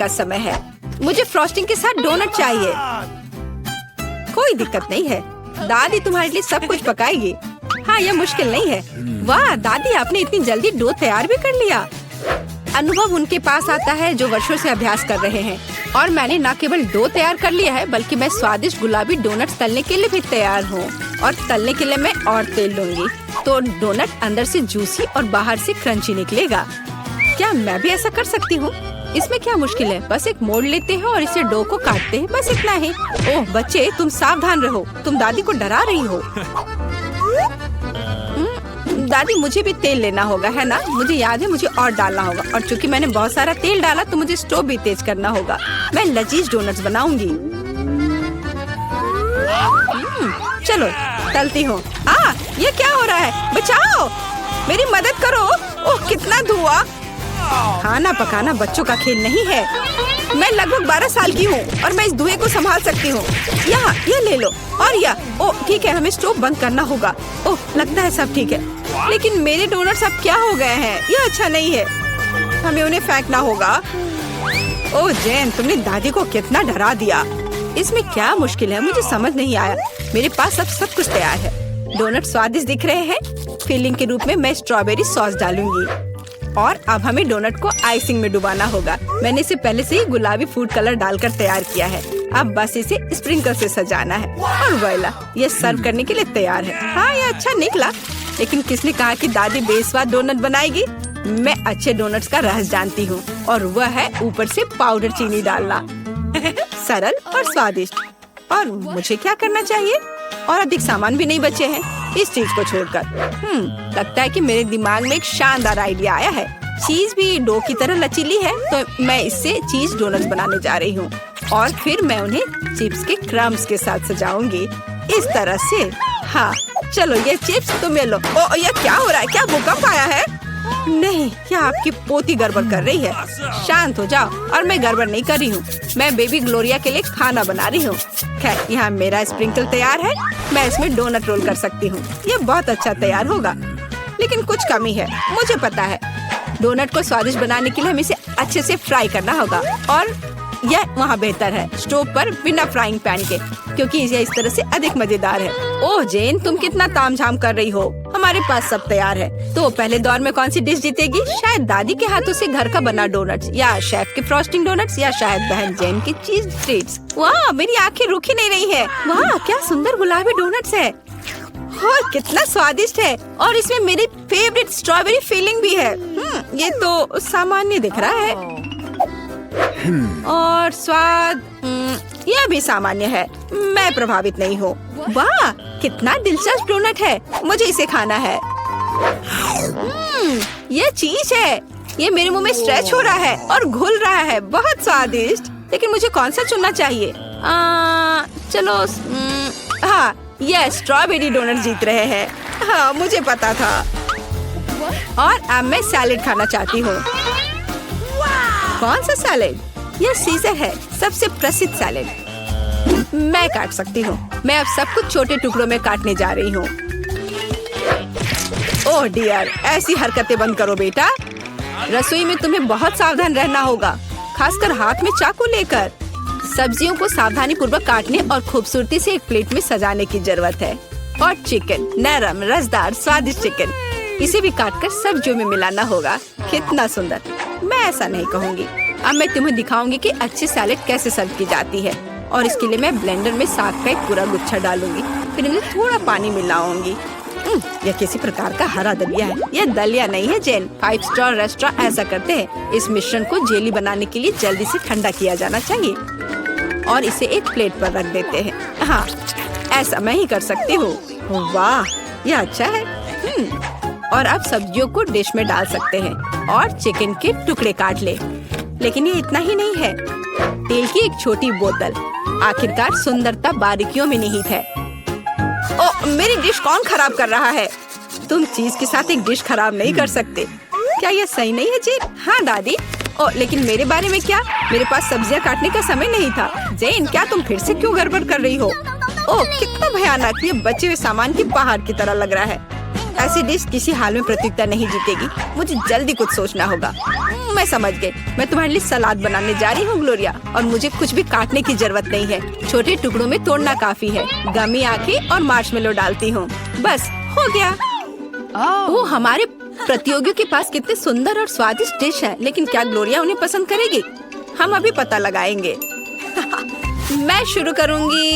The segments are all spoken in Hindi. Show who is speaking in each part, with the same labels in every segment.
Speaker 1: का समय है। मुझे फ्रॉस्टिंग के साथ डोनट चाहिए। कोई दिक्कत नहीं है, दादी तुम्हारे लिए सब कुछ पकाएगी। हाँ, यह मुश्किल नहीं है। वाह दादी, आपने इतनी जल्दी डो तैयार भी कर लिया। अनुभव उनके पास आता है जो वर्षों से अभ्यास कर रहे हैं। और मैंने न केवल डो तैयार कर लिया है, बल्कि मैं स्वादिष्ट गुलाबी डोनट्स तलने के लिए भी तैयार हूँ। और तलने के लिए मैं और तेल लूंगी, तो डोनट अंदर से जूसी और बाहर से क्रंची निकलेगा। क्या मैं भी ऐसा कर सकती हूँ? इसमें क्या मुश्किल है? बस एक मोड़ लेते हैं और इसे डो को काटते हैं, बस इतना ही। ओह बच्चे, तुम सावधान रहो, तुम दादी को डरा रही हो। दादी, मुझे भी तेल लेना होगा, है ना? मुझे याद है, मुझे और डालना होगा। और चूंकि मैंने बहुत सारा तेल डाला, तो मुझे स्टोव भी तेज करना होगा। मैं लजीज डोनट्स बनाऊंगी। चलो तलती हूँ। ये क्या हो रहा है? बचाओ, मेरी मदद करो। ओह कितना धुआं! खाना पकाना बच्चों का खेल नहीं है। मैं लगभग 12 साल की हूँ और मैं इस धुएं को संभाल सकती हूँ। यहाँ ये ले लो। और यह ओह ठीक है, हमें स्टोव बंद करना होगा। ओह लगता है सब ठीक है, लेकिन मेरे डोनट्स अब क्या हो गए हैं? यह अच्छा नहीं है, हमें उन्हें फेंकना होगा। ओह जेन, तुमने दादी को कितना डरा दिया। इसमें क्या मुश्किल है? मुझे समझ नहीं आया। मेरे पास अब सब कुछ तैयार है। डोनट स्वादिष्ट दिख रहे हैं। फिलिंग के रूप में मैं स्ट्रॉबेरी सॉस डालूंगी। और अब हमें डोनट को आइसिंग में डुबाना होगा। मैंने इसे पहले से ही गुलाबी फूड कलर डालकर तैयार किया है। अब बस इसे स्प्रिंकल से सजाना है और वोइला, ये सर्व करने के लिए तैयार है। हाँ, ये अच्छा निकला। लेकिन किसने कहा कि दादी बेस्वाद डोनट बनाएगी? मैं अच्छे डोनट्स का रहस्य जानती हूँ, और वह है ऊपर से पाउडर चीनी डालना। सरल और स्वादिष्ट। और मुझे क्या करना चाहिए? और अधिक सामान भी नहीं बचे हैं इस चीज को छोड़कर। लगता है कि मेरे दिमाग में एक शानदार आइडिया आया है। चीज भी डो की तरह लचीली है, तो मैं इससे चीज डोनट्स बनाने जा रही हूँ। और फिर मैं उन्हें चिप्स के क्रम्स के साथ सजाऊंगी, इस तरह से। हाँ चलो, ये चिप्स तुम ले लो। ओ ये क्या हो रहा है? क्या भूकंप आया है? नहीं, क्या आपकी पोती गड़बड़ कर रही है? शांत हो जाओ। और मैं गड़बड़ नहीं कर रही हूँ, मैं बेबी ग्लोरिया के लिए खाना बना रही हूँ। खैर, यहाँ मेरा स्प्रिंकल तैयार है। मैं इसमें डोनट रोल कर सकती हूँ। ये बहुत अच्छा तैयार होगा, लेकिन कुछ कमी है, मुझे पता है। डोनट को स्वादिष्ट बनाने के लिए हमें इसे अच्छे से फ्राई करना होगा। और यह वहाँ बेहतर है स्टोव पर बिना फ्राइंग पैन के, क्योंकि यह इस तरह से अधिक मजेदार है। ओह जेन, तुम कितना तामझाम कर रही हो। हमारे पास सब तैयार है। तो पहले दौर में कौन सी डिश जीतेगी? शायद दादी के हाथों से घर का बना डोनट्स, या शेफ के फ्रॉस्टिंग डोनट्स, या शायद बहन जेन की चीज ट्रीट्स। वाह, मेरी आंखें रुक ही नहीं रही है। वाह, क्या सुंदर गुलाबी डोनट्स है। और कितना स्वादिष्ट है। और इसमें मेरी फेवरेट स्ट्रॉबेरी फिलिंग भी है। ये तो सामान्य दिख रहा है। और स्वाद यह भी सामान्य है। मैं प्रभावित नहीं हूँ। वाह, कितना दिलचस्प डोनट है। मुझे इसे खाना है। यह चीज है। ये मेरे मुंह में स्ट्रेच हो रहा है और घुल रहा है। बहुत स्वादिष्ट। लेकिन मुझे कौन सा चुनना चाहिए? चलो, हाँ, यह स्ट्रॉबेरी डोनट जीत रहे हैं। हाँ, मुझे पता था। और अब मैं सैलेड खाना चाहती हूँ। कौन सा सैलेड? यह सीजर है, सबसे प्रसिद्ध सैलेड। मैं काट सकती हूँ। मैं अब सब कुछ छोटे टुकड़ों में काटने जा रही हूँ। ओह डियर, ऐसी हरकतें बंद करो बेटा। रसोई में तुम्हें बहुत सावधान रहना होगा, खासकर हाथ में चाकू लेकर। सब्जियों को सावधानी पूर्वक काटने और खूबसूरती से एक प्लेट में सजाने की जरूरत है। और चिकन, नरम रसदार स्वादिष्ट चिकन, इसे भी काटकर सब्जियों में मिलाना होगा। कितना सुंदर। मैं ऐसा नहीं कहूँगी। अब मैं तुम्हें दिखाऊंगी कि अच्छी सैलेड कैसे सर्व की जाती है। और इसके लिए मैं ब्लेंडर में साग का एक पूरा गुच्छा डालूंगी, फिर इन्हें थोड़ा पानी मिलाऊंगी। यह किसी प्रकार का हरा दलिया है। यह दलिया नहीं है जेन। 5 स्टार रेस्टोरेंट ऐसा करते हैं। इस मिश्रण को जेली बनाने के लिए जल्दी से ठंडा किया जाना चाहिए और इसे एक प्लेट पर रख देते हैं। हाँ, ऐसा मैं ही कर सकती हूँ। वाह, यह अच्छा है। और अब सब्जियों को डिश में डाल सकते हैं और चिकन के टुकड़े काट ले। लेकिन ये इतना ही नहीं है। तेल की एक छोटी बोतल। आखिरकार सुंदरता बारीकियों में निहित है। ओ, मेरी डिश कौन खराब कर रहा है? तुम चीज के साथ एक डिश खराब नहीं कर सकते। क्या यह सही नहीं है जेन? हाँ दादी। ओ, लेकिन मेरे बारे में क्या? मेरे पास सब्जियां काटने का समय नहीं था। जेन, क्या तुम फिर से क्यों गड़बड़ कर रही हो? ओह, कितना भयानक। ये बचे हुए सामान की पहाड़ की तरह लग रहा है। ऐसी डिश किसी हाल में प्रतियोगिता नहीं जीतेगी। मुझे जल्दी कुछ सोचना होगा। मैं समझ गई। मैं तुम्हारे लिए सलाद बनाने जा रही हूँ ग्लोरिया, और मुझे कुछ भी काटने की जरूरत नहीं है। छोटे टुकड़ों में तोड़ना काफी है। गमी आंखें और मार्शमेलो डालती हूँ, बस हो गया। वो हमारे प्रतियोगियों के पास कितने सुंदर और स्वादिष्ट डिश है, लेकिन क्या ग्लोरिया उन्हें पसंद करेगी? हम अभी पता लगाएंगे। मैं शुरू करूंगी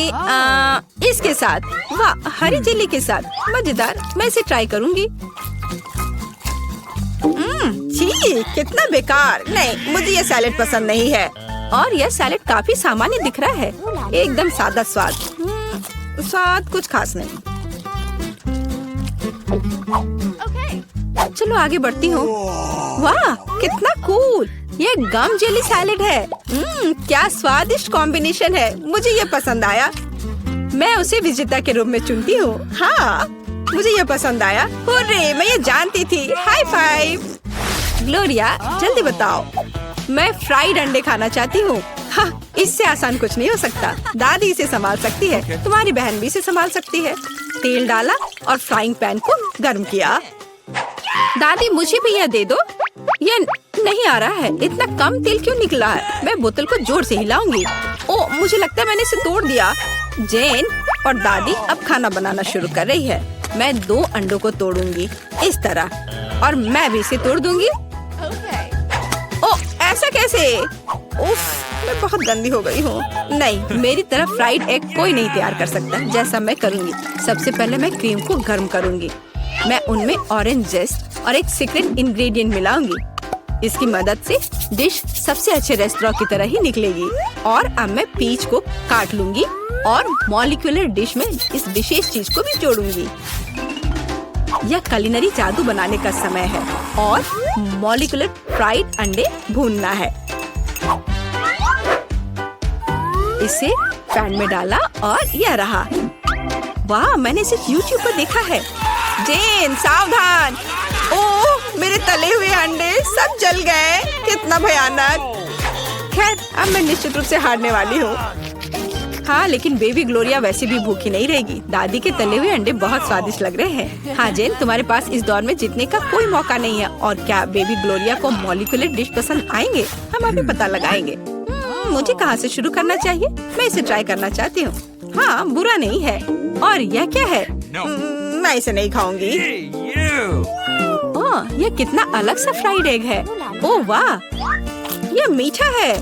Speaker 1: इसके साथ। वाह, हरी जेली के साथ, मजेदार। मैं इसे ट्राई करूंगी। छी, कितना बेकार। नहीं, मुझे ये सैलेड पसंद नहीं है। और यह सैलेड काफी सामान्य दिख रहा है, एकदम सादा स्वाद। स्वाद कुछ खास नहीं। चलो आगे बढ़ती हूँ। वाह, कितना कूल। ये गम जेली सैलेड है। क्या स्वादिष्ट कॉम्बिनेशन है, मुझे ये पसंद आया। मैं उसे विजेता के रूप में चुनती हूँ। हाँ, मुझे ये पसंद आया। हुर्रे, मैं ये जानती थी। High five. ग्लोरिया, जल्दी बताओ। मैं फ्राइड अंडे खाना चाहती हूँ। हाँ, इससे आसान कुछ नहीं हो सकता। दादी इसे संभाल सकती है, तुम्हारी बहन भी इसे संभाल सकती है। तेल डाला और फ्राइंग पैन को गर्म किया। दादी, मुझे भी यह दे दो। यह नहीं आ रहा है, इतना कम तेल क्यों निकला है? मैं बोतल को जोर से हिलाऊंगी। ओह, मुझे लगता है मैंने इसे तोड़ दिया। जेन और दादी अब खाना बनाना शुरू कर रही है। मैं 2 अंडों को तोड़ूंगी इस तरह, और मैं भी इसे तोड़ दूंगी। ओह, ऐसा कैसे? उफ, मैं बहुत गंदी हो गई हूँ। नहीं, मेरी तरह फ्राइड एग कोई नहीं तैयार कर सकता जैसा मैं करूँगी। सबसे पहले मैं क्रीम को गर्म करूँगी। मैं उनमें ऑरेंज जेस्ट और एक सीक्रेट इंग्रेडिएंट मिलाऊंगी। इसकी मदद से डिश सबसे अच्छे रेस्टोरेंट की तरह ही निकलेगी। और अब मैं पीच को काट लूंगी और मॉलिक्यूलर डिश में इस विशेष चीज को भी जोड़ूंगी। यह कुलिनरी जादू बनाने का समय है और मॉलिक्यूलर फ्राइड अंडे भूनना है। इसे पैन में डाला और यह रहा। वाह, मैंने इसे YouTube पर देखा है। जेन, सावधान। ओह, मेरे तले हुए अंडे सब जल गए। कितना भयानक। खैर, अब मैं निश्चित रूप से हारने वाली हूँ। हाँ, लेकिन बेबी ग्लोरिया वैसे भी भूखी नहीं रहेगी। दादी के तले हुए अंडे बहुत स्वादिष्ट लग रहे हैं। हाँ जेन, तुम्हारे पास इस दौर में जीतने का कोई मौका नहीं है। और क्या बेबी ग्लोरिया को मॉलिक्यूलर डिश पसंद आएंगे? हम अभी पता लगाएंगे। मुझे कहाँ से शुरू करना चाहिए? मैं इसे ट्राई करना चाहती हूँ। हाँ, बुरा नहीं है। और यह क्या है? मैं इसे नहीं खाऊंगी। ओह, यह कितना अलग सा फ्राइड एग है। ओह वाह, यह मीठा है।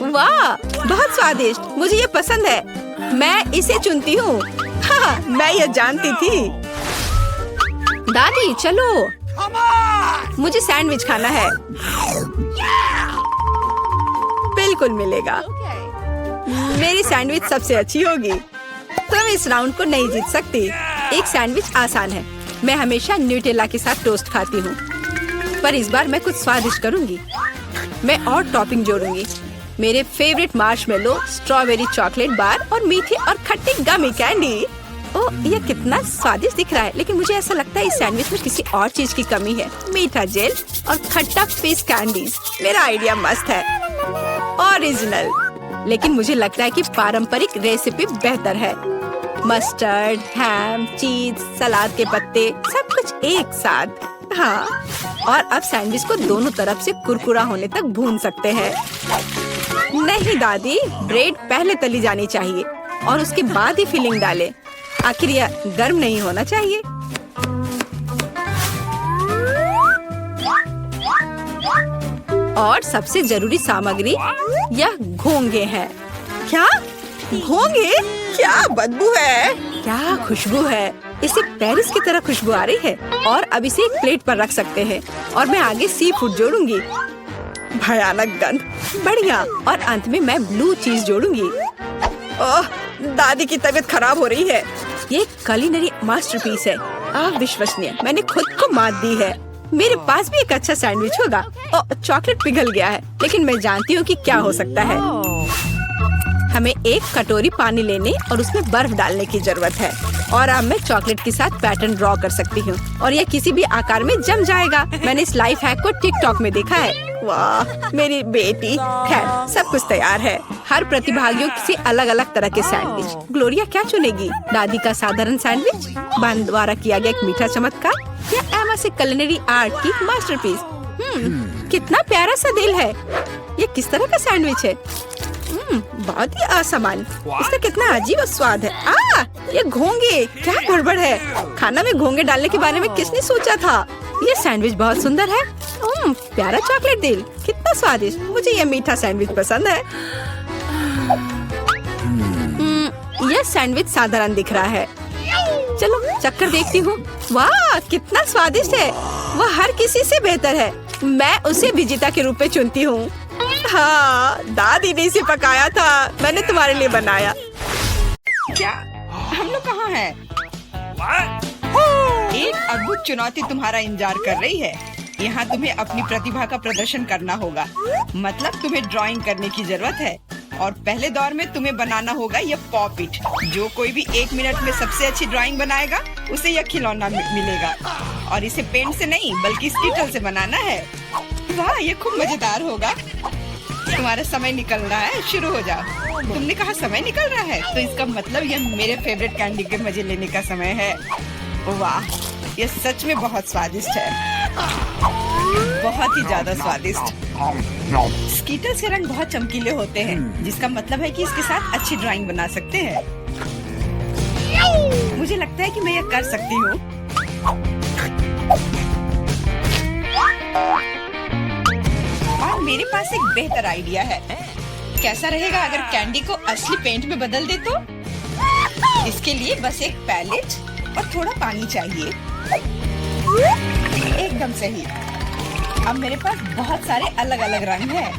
Speaker 1: वाह, बहुत स्वादिष्ट। मुझे ये पसंद है। मैं इसे चुनती हूँ। हाँ, मैं ये जानती थी। दादी, चलो, मुझे सैंडविच खाना है। बिल्कुल मिलेगा। मेरी सैंडविच सबसे अच्छी होगी। तुम इस राउंड को नहीं जीत सकती। एक सैंडविच आसान है। मैं हमेशा न्यूटेला के साथ टोस्ट खाती हूँ, पर इस बार मैं कुछ स्वादिष्ट करूँगी। मैं और टॉपिंग जोड़ूंगी। मेरे favourite marshmallow, strawberry chocolate bar और मीठे और खट्टे गमी कैंडी। ओह, यह कितना स्वादिष्ट दिख रहा है, लेकिन मुझे ऐसा लगता है इस सैंडविच में किसी और चीज की कमी है। मीठा जेल और खट्टा फिश कैंडीज। मेरा आइडिया मस्त है, ओरिजिनल। लेकिन मुझे लगता है कि पारंपरिक रेसिपी बेहतर है। मस्टर्ड, हैम, चीज, सलाद के पत्ते, सब कुछ एक साथ। हाँ, और अब सैंडविच को दोनों तरफ से कुरकुरा होने तक भून सकते हैं। नहीं दादी, ब्रेड पहले तली जानी चाहिए और उसके बाद ही फिलिंग डालें। आखिर यह गर्म नहीं होना चाहिए। और सबसे जरूरी सामग्री यह घोंगे हैं। क्या घोंगे? क्या बदबू है, क्या खुशबू है। इसे पेरिस की तरह खुशबू आ रही है। और अब इसे एक प्लेट पर रख सकते हैं और मैं आगे सी फूड जोड़ूंगी। भयानक गंध, बढ़िया। और अंत में मैं ब्लू चीज जोड़ूंगी। ओह, दादी की तबीयत खराब हो रही है। ये कुलिनरी मास्टरपीस है, अविश्वसनीय। मैंने खुद को मात दी है। मेरे पास भी एक अच्छा सैंडविच होगा। ओह, चॉकलेट पिघल गया है, लेकिन मैं जानती हूँ कि क्या हो सकता है। हमें एक कटोरी पानी लेने और उसमें बर्फ डालने की जरूरत है। और अब मैं चॉकलेट के साथ पैटर्न ड्रॉ कर सकती हूँ और यह किसी भी आकार में जम जाएगा। मैंने इस लाइफ हैक को टिकटॉक में देखा है। वाह, मेरी बेटी। खैर, सब कुछ तैयार है। हर प्रतिभागियों से अलग अलग तरह के सैंडविच। ग्लोरिया क्या चुनेगी? दादी का साधारण सैंडविच, बहन द्वारा किया गया एक मीठा चमत्कार, या एमा से कुलिनरी आर्ट की मास्टरपीस? कितना प्यारा सा दिल है। ये किस तरह का सैंडविच है? बहुत ही असामान्य। इसका कितना अजीब स्वाद है। ये घोंगे, क्या गड़बड़ है? खाना में घोंगे डालने के बारे में किसने सोचा था? ये सैंडविच बहुत सुंदर है। प्यारा चॉकलेट दिल, कितना स्वादिष्ट। मुझे ये मीठा सैंडविच पसंद है। यह सैंडविच साधारण दिख रहा है। चलो चक्कर देखती हूँ। वाह, कितना स्वादिष्ट है। वह हर किसी से बेहतर है। मैं उसे विजेता के रूप में चुनती हूँ। हाँ, दादी ने इसे पकाया था, मैंने तुम्हारे लिए बनाया। क्या हम लोग कहाँ हैं? एक अद्भुत चुनौती तुम्हारा इंतजार कर रही है। यहाँ तुम्हें अपनी प्रतिभा का प्रदर्शन करना होगा। मतलब तुम्हें ड्राइंग करने की जरूरत है और पहले दौर में तुम्हें बनाना होगा यह पॉपिट। जो कोई भी 1 मिनट में सबसे अच्छी ड्राइंग बनाएगा उसे यह खिलौना मिलेगा। और इसे पेंट से नहीं बल्कि स्कीटल से बनाना है। वाह, ये खूब मजेदार होगा। तुम्हारा समय निकल रहा है, शुरू हो जाओ। तुमने कहा समय निकल रहा है, तो इसका मतलब यह मेरे फेवरेट कैंडी के मजे लेने का समय है। वाह, यह सच में बहुत स्वादिष्ट है, बहुत ही ज्यादा स्वादिष्ट। स्कीटल्स के रंग बहुत चमकीले होते हैं, जिसका मतलब है कि इसके साथ अच्छी ड्राइंग बना सकते हैं। मुझे लगता है कि मैं यह कर सकती हूँ। और मेरे पास एक बेहतर आइडिया है। कैसा रहेगा अगर कैंडी को असली पेंट में बदल दे तो? इसके लिए बस एक पैलेट और थोड़ा पानी चाहिए। एकदम सही। अब मेरे पास बहुत सारे अलग अलग रंग हैं।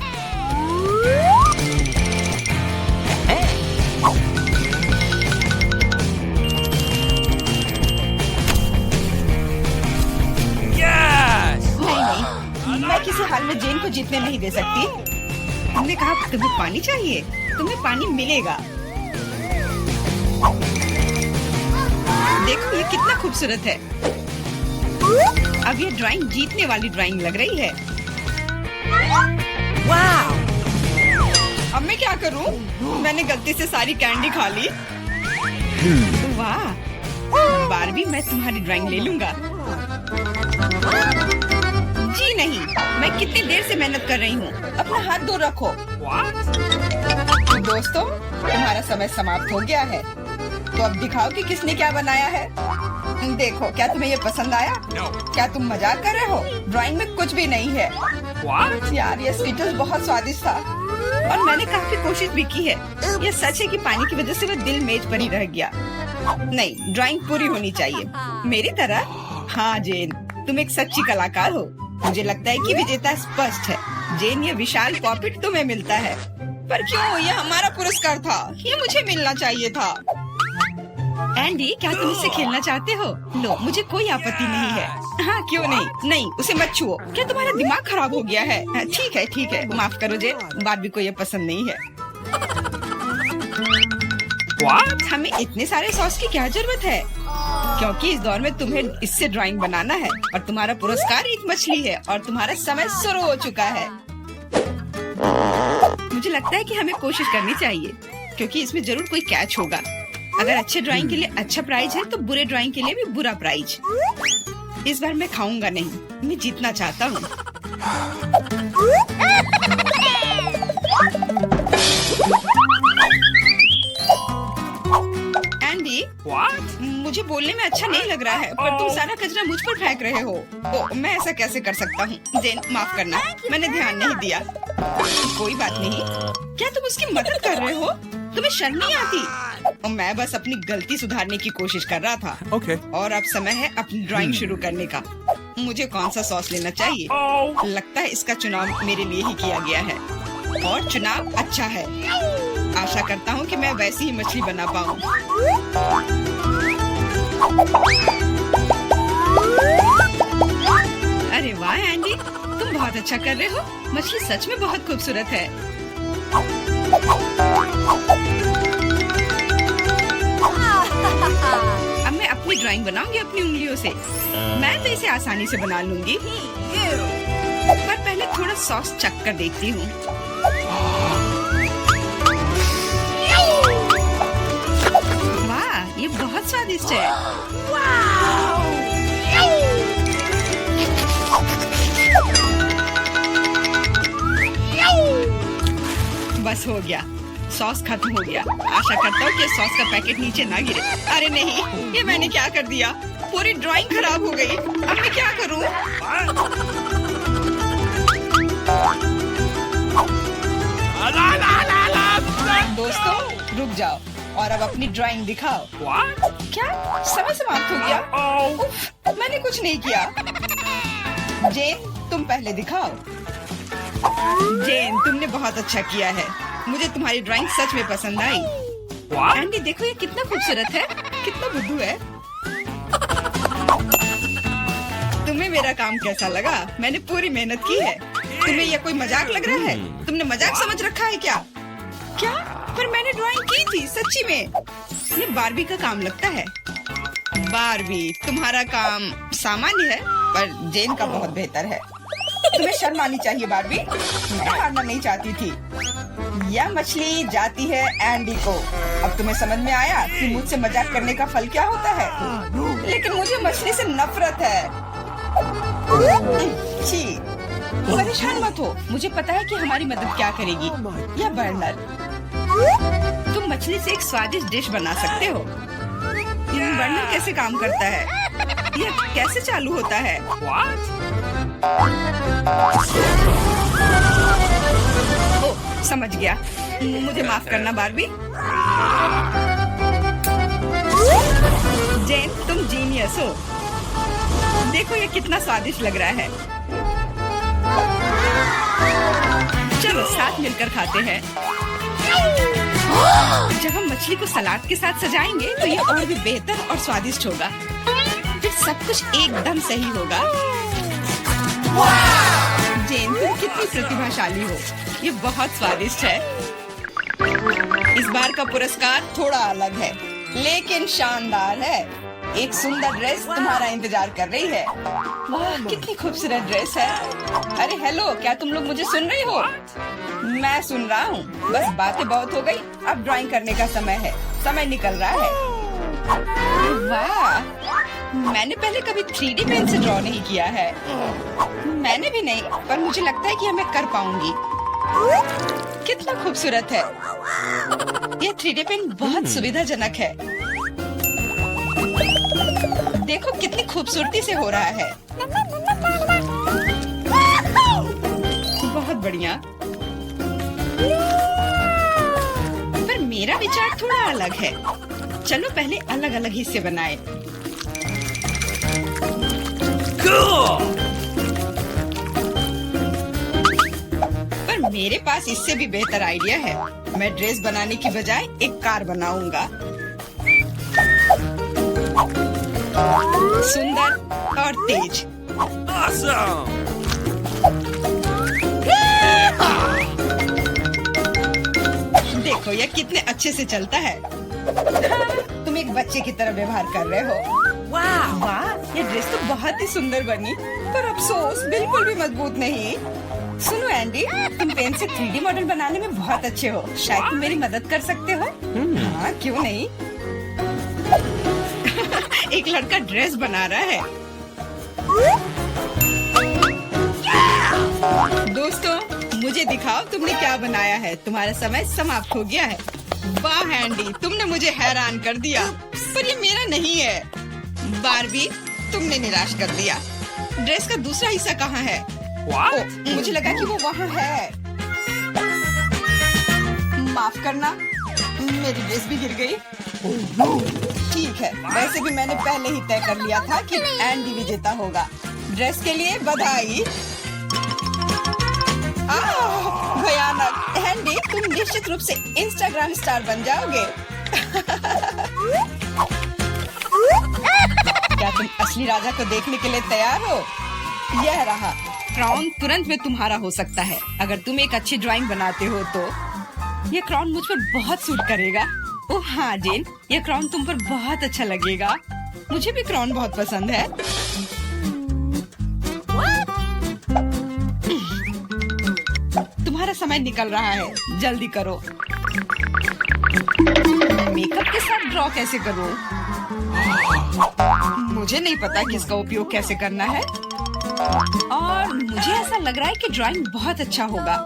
Speaker 1: नहीं, मैं किसी हाल में जेन को जीतने नहीं दे सकती। तुमने कहा तुम्हें पानी चाहिए, तुम्हें पानी मिलेगा। देखो ये कितना खूबसूरत है। अब ये ड्राइंग जीतने वाली ड्राइंग लग रही है। वाह! अब मैं क्या करूं? मैंने गलती से सारी कैंडी खा ली। वाह! बारबी, मैं तुम्हारी ड्राइंग ले लूंगा। जी नहीं, मैं कितनी देर से मेहनत कर रही हूँ। अपना हाथ दूर रखो। दोस्तों, तुम्हारा समय समाप्त हो गया है। तो अब दिखाओ कि किसने क्या बनाया है। देखो, क्या तुम्हें ये पसंद आया? क्या तुम मजाक कर रहे हो? ड्राइंग में कुछ भी नहीं है। यार, ये स्कीटल्स बहुत स्वादिष्ट था और मैंने काफी कोशिश भी की है। ये सच है कि पानी की वजह से वह दिल मेज पर ही रह गया। नहीं, ड्राइंग पूरी होनी चाहिए मेरी तरह। हाँ जेन, तुम एक सच्ची कलाकार हो। मुझे लगता है कि विजेता स्पष्ट है। जेन, ये विशाल पॉपिट तुम्हें मिलता है। पर क्यों? ये हमारा पुरस्कार था, ये मुझे मिलना चाहिए था। एंडी, क्या तुम इससे खेलना चाहते हो? लो, मुझे कोई आपत्ति नहीं है। हाँ, क्यों नहीं? नहीं, उसे मत छुओ। क्या तुम्हारा दिमाग खराब हो गया है? ठीक है, ठीक है, माफ करो जेन, बारबी को ये पसंद नहीं है। हमें इतने सारे सॉस की क्या जरूरत है? क्योंकि इस दौर में तुम्हें इससे ड्राइंग बनाना है और तुम्हारा पुरस्कार एक मछली है और तुम्हारा समय शुरू हो चुका है। मुझे लगता है कि हमें कोशिश करनी चाहिए, क्योंकि इसमें जरूर कोई कैच होगा। अगर अच्छे ड्राइंग के लिए अच्छा प्राइज है, तो बुरे ड्राइंग के लिए भी बुरा प्राइज। इस बार मैं खाऊंगा नहीं, मैं जीतना चाहता हूँ। एंडी, मुझे बोलने में अच्छा नहीं लग रहा है, पर तुम सारा कचरा मुझ पर फेंक रहे हो। तो मैं ऐसा कैसे कर सकता हूँ? जेन, माफ करना, मैंने ध्यान नहीं दिया। कोई बात नहीं। क्या तुम उसकी मदद कर रहे हो? तुम्हें शर्म नहीं आती? और मैं बस अपनी गलती सुधारने की कोशिश कर रहा था। और अब समय है अपनी ड्राइंग शुरू करने का। मुझे कौन सा सॉस लेना चाहिए? लगता है इसका चुनाव मेरे लिए ही किया गया है और चुनाव अच्छा है। आशा करता हूँ कि मैं वैसी ही मछली बना पाऊँ। अरे वाह एंडी, तुम बहुत अच्छा कर रहे हो। मछली सच में बहुत खूबसूरत है। अब मैं अपनी ड्राइंग बनाऊंगी अपनी उंगलियों से। मैं तो इसे आसानी से बना लूंगी, पर पहले थोड़ा सॉस चख कर देखती हूँ। वाह, ये बहुत स्वादिष्ट है। बस हो गया, सॉस खत्म हो गया। आशा करता हूँ कि सॉस का पैकेट नीचे ना गिरे। अरे नहीं, ये मैंने क्या कर दिया, पूरी ड्राइंग खराब हो गई। अब मैं क्या करूँ? दोस्तों रुक जाओ और अब अपनी ड्राइंग दिखाओ। क्या समय समाप्त हो गया? उफ, मैंने कुछ नहीं किया। जेन तुम पहले दिखाओ। जेन तुमने बहुत अच्छा किया है, मुझे तुम्हारी ड्राइंग सच में पसंद आई। एंडी देखो ये कितना खूबसूरत है, कितना बुद्धू है। तुम्हें मेरा काम कैसा लगा? मैंने पूरी मेहनत की है। तुम्हें यह कोई मजाक लग रहा है? तुमने मजाक समझ रखा है क्या? क्या? पर मैंने ड्राइंग की थी सच्ची में। ये बारबी का काम लगता है। बारबी तुम्हारा काम सामान्य है, पर जेन का बहुत बेहतर है। तुम्हें शर्म आनी चाहिए बारबी, मैं हारना नहीं चाहती थी। यह मछली जाती है एंडी को। अब तुम्हें समझ में आया कि मुझसे मजाक करने का फल क्या होता है। लेकिन मुझे मछली से नफरत है। छी, परेशान मत हो, मुझे पता है कि हमारी मदद क्या करेगी। यह बर्नर, तुम मछली से एक स्वादिष्ट डिश बना सकते हो। यह बर्नर कैसे काम करता है? यह कैसे चालू होता है? ओह, समझ गया। मुझे माफ करना बारबी। जेन तुम जीनियस हो। देखो ये कितना स्वादिष्ट लग रहा है। चलो साथ मिलकर खाते हैं। जब हम मछली को सलाद के साथ सजाएंगे तो ये और भी बेहतर और स्वादिष्ट होगा। फिर सब कुछ एकदम सही होगा। जेन तुम कितनी प्रतिभाशाली हो, ये बहुत स्वादिष्ट है। इस बार का पुरस्कार थोड़ा अलग है, लेकिन शानदार है। एक सुंदर ड्रेस तुम्हारा इंतजार कर रही है। वाह कितनी खूबसूरत ड्रेस है। अरे हेलो, क्या तुम लोग मुझे सुन रही हो? मैं सुन रहा हूँ, बस बातें बहुत हो गई, अब ड्राइंग करने का समय है। समय निकल रहा है। वाह, मैंने पहले कभी 3D पेन से ड्रॉ नहीं किया है। मैंने भी नहीं, पर मुझे लगता है कि मैं कर पाऊंगी। कितना खूबसूरत है। यह 3D पेन बहुत सुविधाजनक है। देखो कितनी खूबसूरती से हो रहा है। बहुत बढ़िया। पर मेरा विचार थोड़ा अलग है। चलो पहले अलग अलग हिस्से बनाए। पर मेरे पास इससे भी बेहतर आइडिया है। मैं ड्रेस बनाने की बजाय एक कार बनाऊंगा। सुंदर और तेज।
Speaker 2: Awesome!
Speaker 1: देखो यह कितने अच्छे से चलता है। तुम एक बच्चे की तरह व्यवहार कर रहे हो। वाह वाह, ये ड्रेस तो बहुत ही सुंदर बनी, पर अफसोस बिल्कुल भी मजबूत नहीं। सुनो एंडी, तुम पेन से 3D मॉडल बनाने में बहुत अच्छे हो। शायद तुम मेरी मदद कर सकते हो। हाँ क्यों नहीं। एक लड़का ड्रेस बना रहा है। दोस्तों मुझे दिखाओ तुमने क्या बनाया है। तुम्हारा समय समाप्त हो गया है। वाह एंडी, तुमने मुझे हैरान कर दिया, पर ये मेरा नहीं है। बारबी तुमने निराश कर दिया। ड्रेस का दूसरा हिस्सा कहाँ है? ओ, मुझे लगा कि वो वहाँ है। माफ करना, मेरी ड्रेस भी गिर गई। ठीक है, वैसे भी मैंने पहले ही तय कर लिया था कि एंडी विजेता होगा। ड्रेस के लिए बधाई। भयानक। एंडी तुम निश्चित रूप से इंस्टाग्राम स्टार बन जाओगे। क्या तुम असली राजा को देखने के लिए तैयार हो? यह रहा क्राउन, तुरंत में तुम्हारा हो सकता है अगर तुम एक अच्छी ड्राइंग बनाते हो तो। यह क्राउन मुझ पर बहुत सूट करेगा। ओह हाँ जेन, यह क्राउन तुम पर बहुत अच्छा लगेगा। मुझे भी क्राउन बहुत पसंद है। तुम्हारा समय निकल रहा है, जल्दी करो। मेकअप के साथ ड्रॉ कैसे करूं? मुझे नहीं पता कि इसका उपयोग कैसे करना है, और मुझे ऐसा लग रहा है कि ड्राइंग बहुत अच्छा होगा।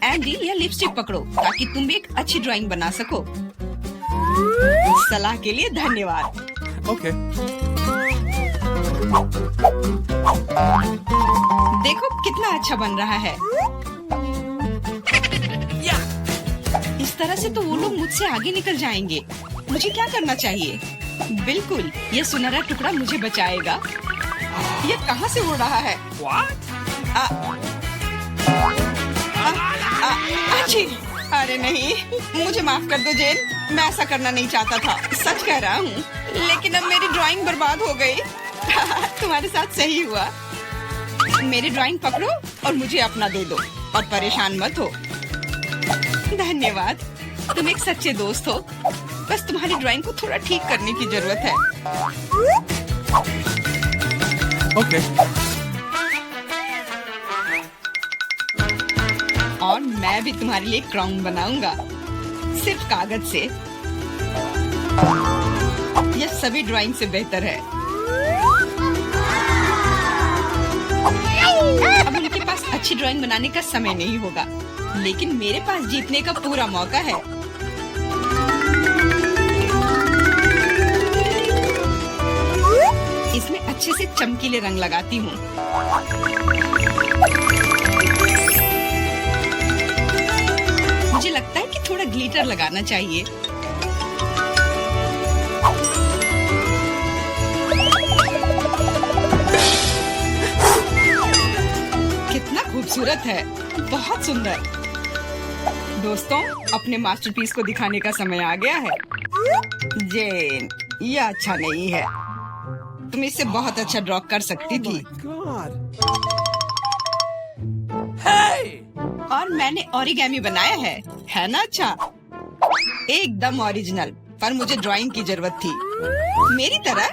Speaker 1: एंडी, यह लिपस्टिक पकड़ो ताकि तुम भी एक अच्छी ड्राइंग बना सको। सलाह के लिए धन्यवाद।
Speaker 2: Okay.
Speaker 1: देखो कितना अच्छा बन रहा है। इस तरह से तो वो लोग मुझसे आगे निकल जाएंगे। मुझे क्या करना चाहिए? बिल्कुल, ये सुनहरा टुकड़ा मुझे बचाएगा। ये कहाँ से उड़ रहा है?
Speaker 2: What?
Speaker 1: अच्छी। अरे नहीं, मुझे माफ कर दो जेन, मैं ऐसा करना नहीं चाहता था। सच कह रहा हूँ, लेकिन अब मेरी ड्राइंग बर्बाद हो गई। तुम्हारे साथ सही हुआ। मेरी ड्राइंग पकड़ो और मुझे अपना दे दो और परेशान मत हो। धन्यवाद, तुम एक सच्चे दोस्त हो। बस तुम्हारी ड्राइंग को थोड़ा ठीक करने की जरूरत है।
Speaker 2: Okay.
Speaker 1: और मैं भी तुम्हारे लिए क्राउन बनाऊंगा, सिर्फ कागज से। यह सभी ड्राइंग से बेहतर है। अब उनके पास अच्छी ड्राइंग बनाने का समय नहीं होगा, लेकिन मेरे पास जीतने का पूरा मौका है। इसमें अच्छे से चमकीले रंग लगाती हूँ। मुझे लगता है कि थोड़ा ग्लिटर लगाना चाहिए। कितना खूबसूरत है, बहुत सुंदर। दोस्तों, अपने मास्टरपीस को दिखाने का समय आ गया है। जेन, यह अच्छा नहीं है। तुम इससे बहुत अच्छा ड्रॉ कर सकती थी।
Speaker 2: God. Hey!
Speaker 1: और मैंने ओरिगेमी बनाया है ना? अच्छा, एकदम ओरिजिनल। पर मुझे ड्राइंग की जरूरत थी, मेरी तरह।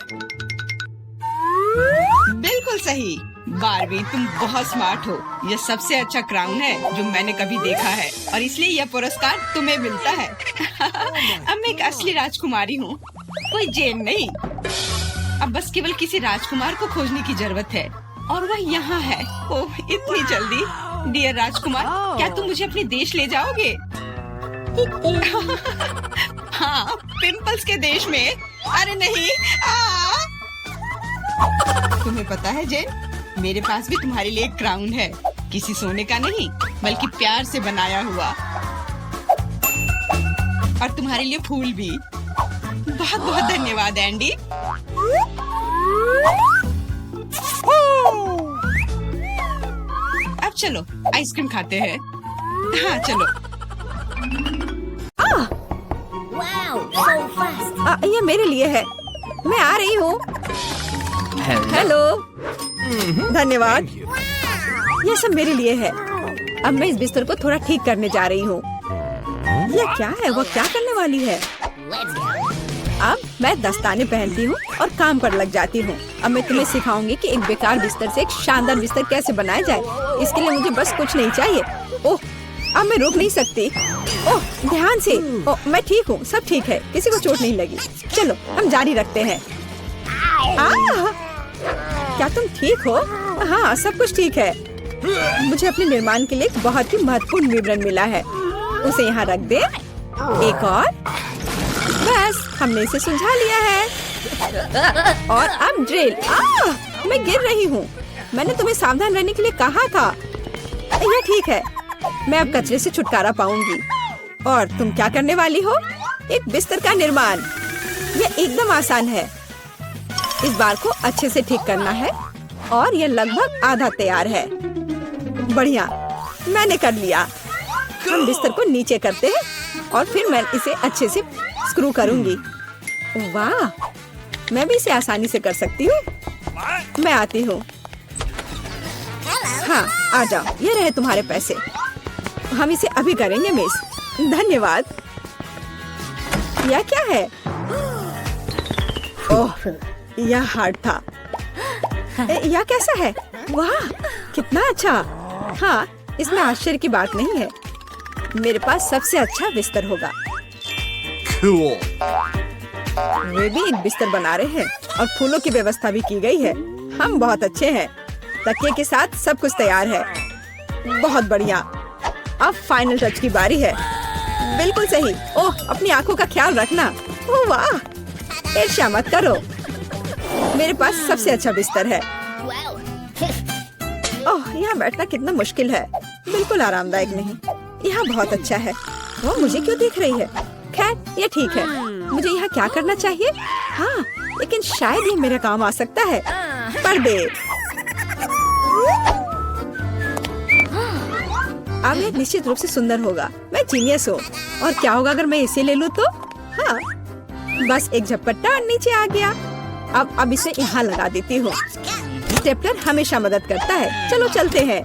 Speaker 1: बिल्कुल सही। बारबी, तुम बहुत स्मार्ट हो। यह सबसे अच्छा क्राउन है जो मैंने कभी देखा है, और इसलिए यह पुरस्कार तुम्हें मिलता है। अब मैं एक असली राजकुमारी हूँ, कोई जेन नहीं। अब बस केवल किसी राजकुमार को खोजने की जरूरत है, और वह यहाँ है। ओह, इतनी जल्दी। डियर राजकुमार, क्या तुम मुझे अपने देश ले जाओगे? हाँ, पिंपल्स के देश में। अरे नहीं। तुम्हें पता है जेन, मेरे पास भी तुम्हारे लिए एक क्राउन है। किसी सोने का नहीं, बल्कि प्यार से बनाया हुआ। और तुम्हारे लिए फूल भी। बहुत बहुत धन्यवाद एंडी। अब चलो आइसक्रीम खाते हैं। हाँ चलो। ये मेरे लिए है, मैं आ रही हूँ। हेलो। धन्यवाद। ये सब मेरे लिए है। अब मैं इस बिस्तर को थोड़ा ठीक करने जा रही हूँ। ये क्या है? वो क्या करने वाली है? अब मैं दस्ताने पहनती हूँ और काम पर लग जाती हूँ। अब मैं तुम्हें सिखाऊंगी कि एक बेकार बिस्तर से एक शानदार बिस्तर कैसे बनाया जाए। इसके लिए मुझे बस कुछ नहीं चाहिए। ओह, अब मैं रुक नहीं सकती। ओह, ध्यान से। ओह, मैं ठीक हूँ, सब ठीक है, किसी को चोट नहीं लगी। चलो हम जारी रखते हैं। क्या तुम ठीक हो? हाँ, सब कुछ ठीक है। मुझे अपने निर्माण के लिए एक बहुत ही महत्वपूर्ण विवरण मिला है। उसे यहाँ रख दे। एक और। बस, हमने इसे सुलझा लिया है। और अब ड्रिल। मैं गिर रही हूँ। मैंने तुम्हें सावधान रहने के लिए कहा था। यह ठीक है, मैं अब कचरे से छुटकारा पाऊंगी। और तुम क्या करने वाली हो? एक बिस्तर का निर्माण। यह एकदम आसान है। इस बार को अच्छे से ठीक करना है और यह लगभग आधा तैयार है। बढ़िया, मैंने कर लिया। हम बिस्तर को नीचे करते हैं और फिर मैं इसे अच्छे से स्क्रू करूंगी। वाह, मैं भी इसे आसानी से कर सकती हूँ। मैं आती हूँ। हाँ, आ जाओ, ये रहे तुम्हारे पैसे। हम इसे अभी करेंगे मिस। धन्यवाद। यह क्या है? ओह, यह हार्ड था। यह कैसा है? वाह, कितना अच्छा। हाँ, इसमें आश्चर्य की बात नहीं है। मेरे पास सबसे अच्छा बिस्तर होगा।
Speaker 2: Cool.
Speaker 1: वे भी एक बिस्तर बना रहे हैं और फूलों की व्यवस्था भी की गई है। हम बहुत अच्छे हैं। तकिए के साथ सब कुछ तैयार है। बहुत बढ़िया। अब फाइनल टच की बारी है। बिल्कुल सही। ओह, अपनी आंखों का ख्याल रखना। ओह वाह, ईर्ष्या मत करो। मेरे पास सबसे अच्छा बिस्तर है। ओह, यहाँ बैठना कितना मुश्किल है। बिल्कुल आरामदायक नहीं। यहाँ बहुत अच्छा है। वो मुझे क्यों देख रही है? खैर, ये ठीक है। मुझे यहाँ क्या करना चाहिए? हाँ, लेकिन शायद ये मेरे काम आ सकता है। पर्दे। अब ये निश्चित रूप से सुंदर होगा। मैं जीनियस हूँ। और क्या होगा अगर मैं इसे ले लूँ तो? हाँ, बस एक झपट्टा और नीचे आ गया। अब इसे यहाँ लगा देती हूँ। स्टेपलर हमेशा मदद करता है। चलो चलते हैं।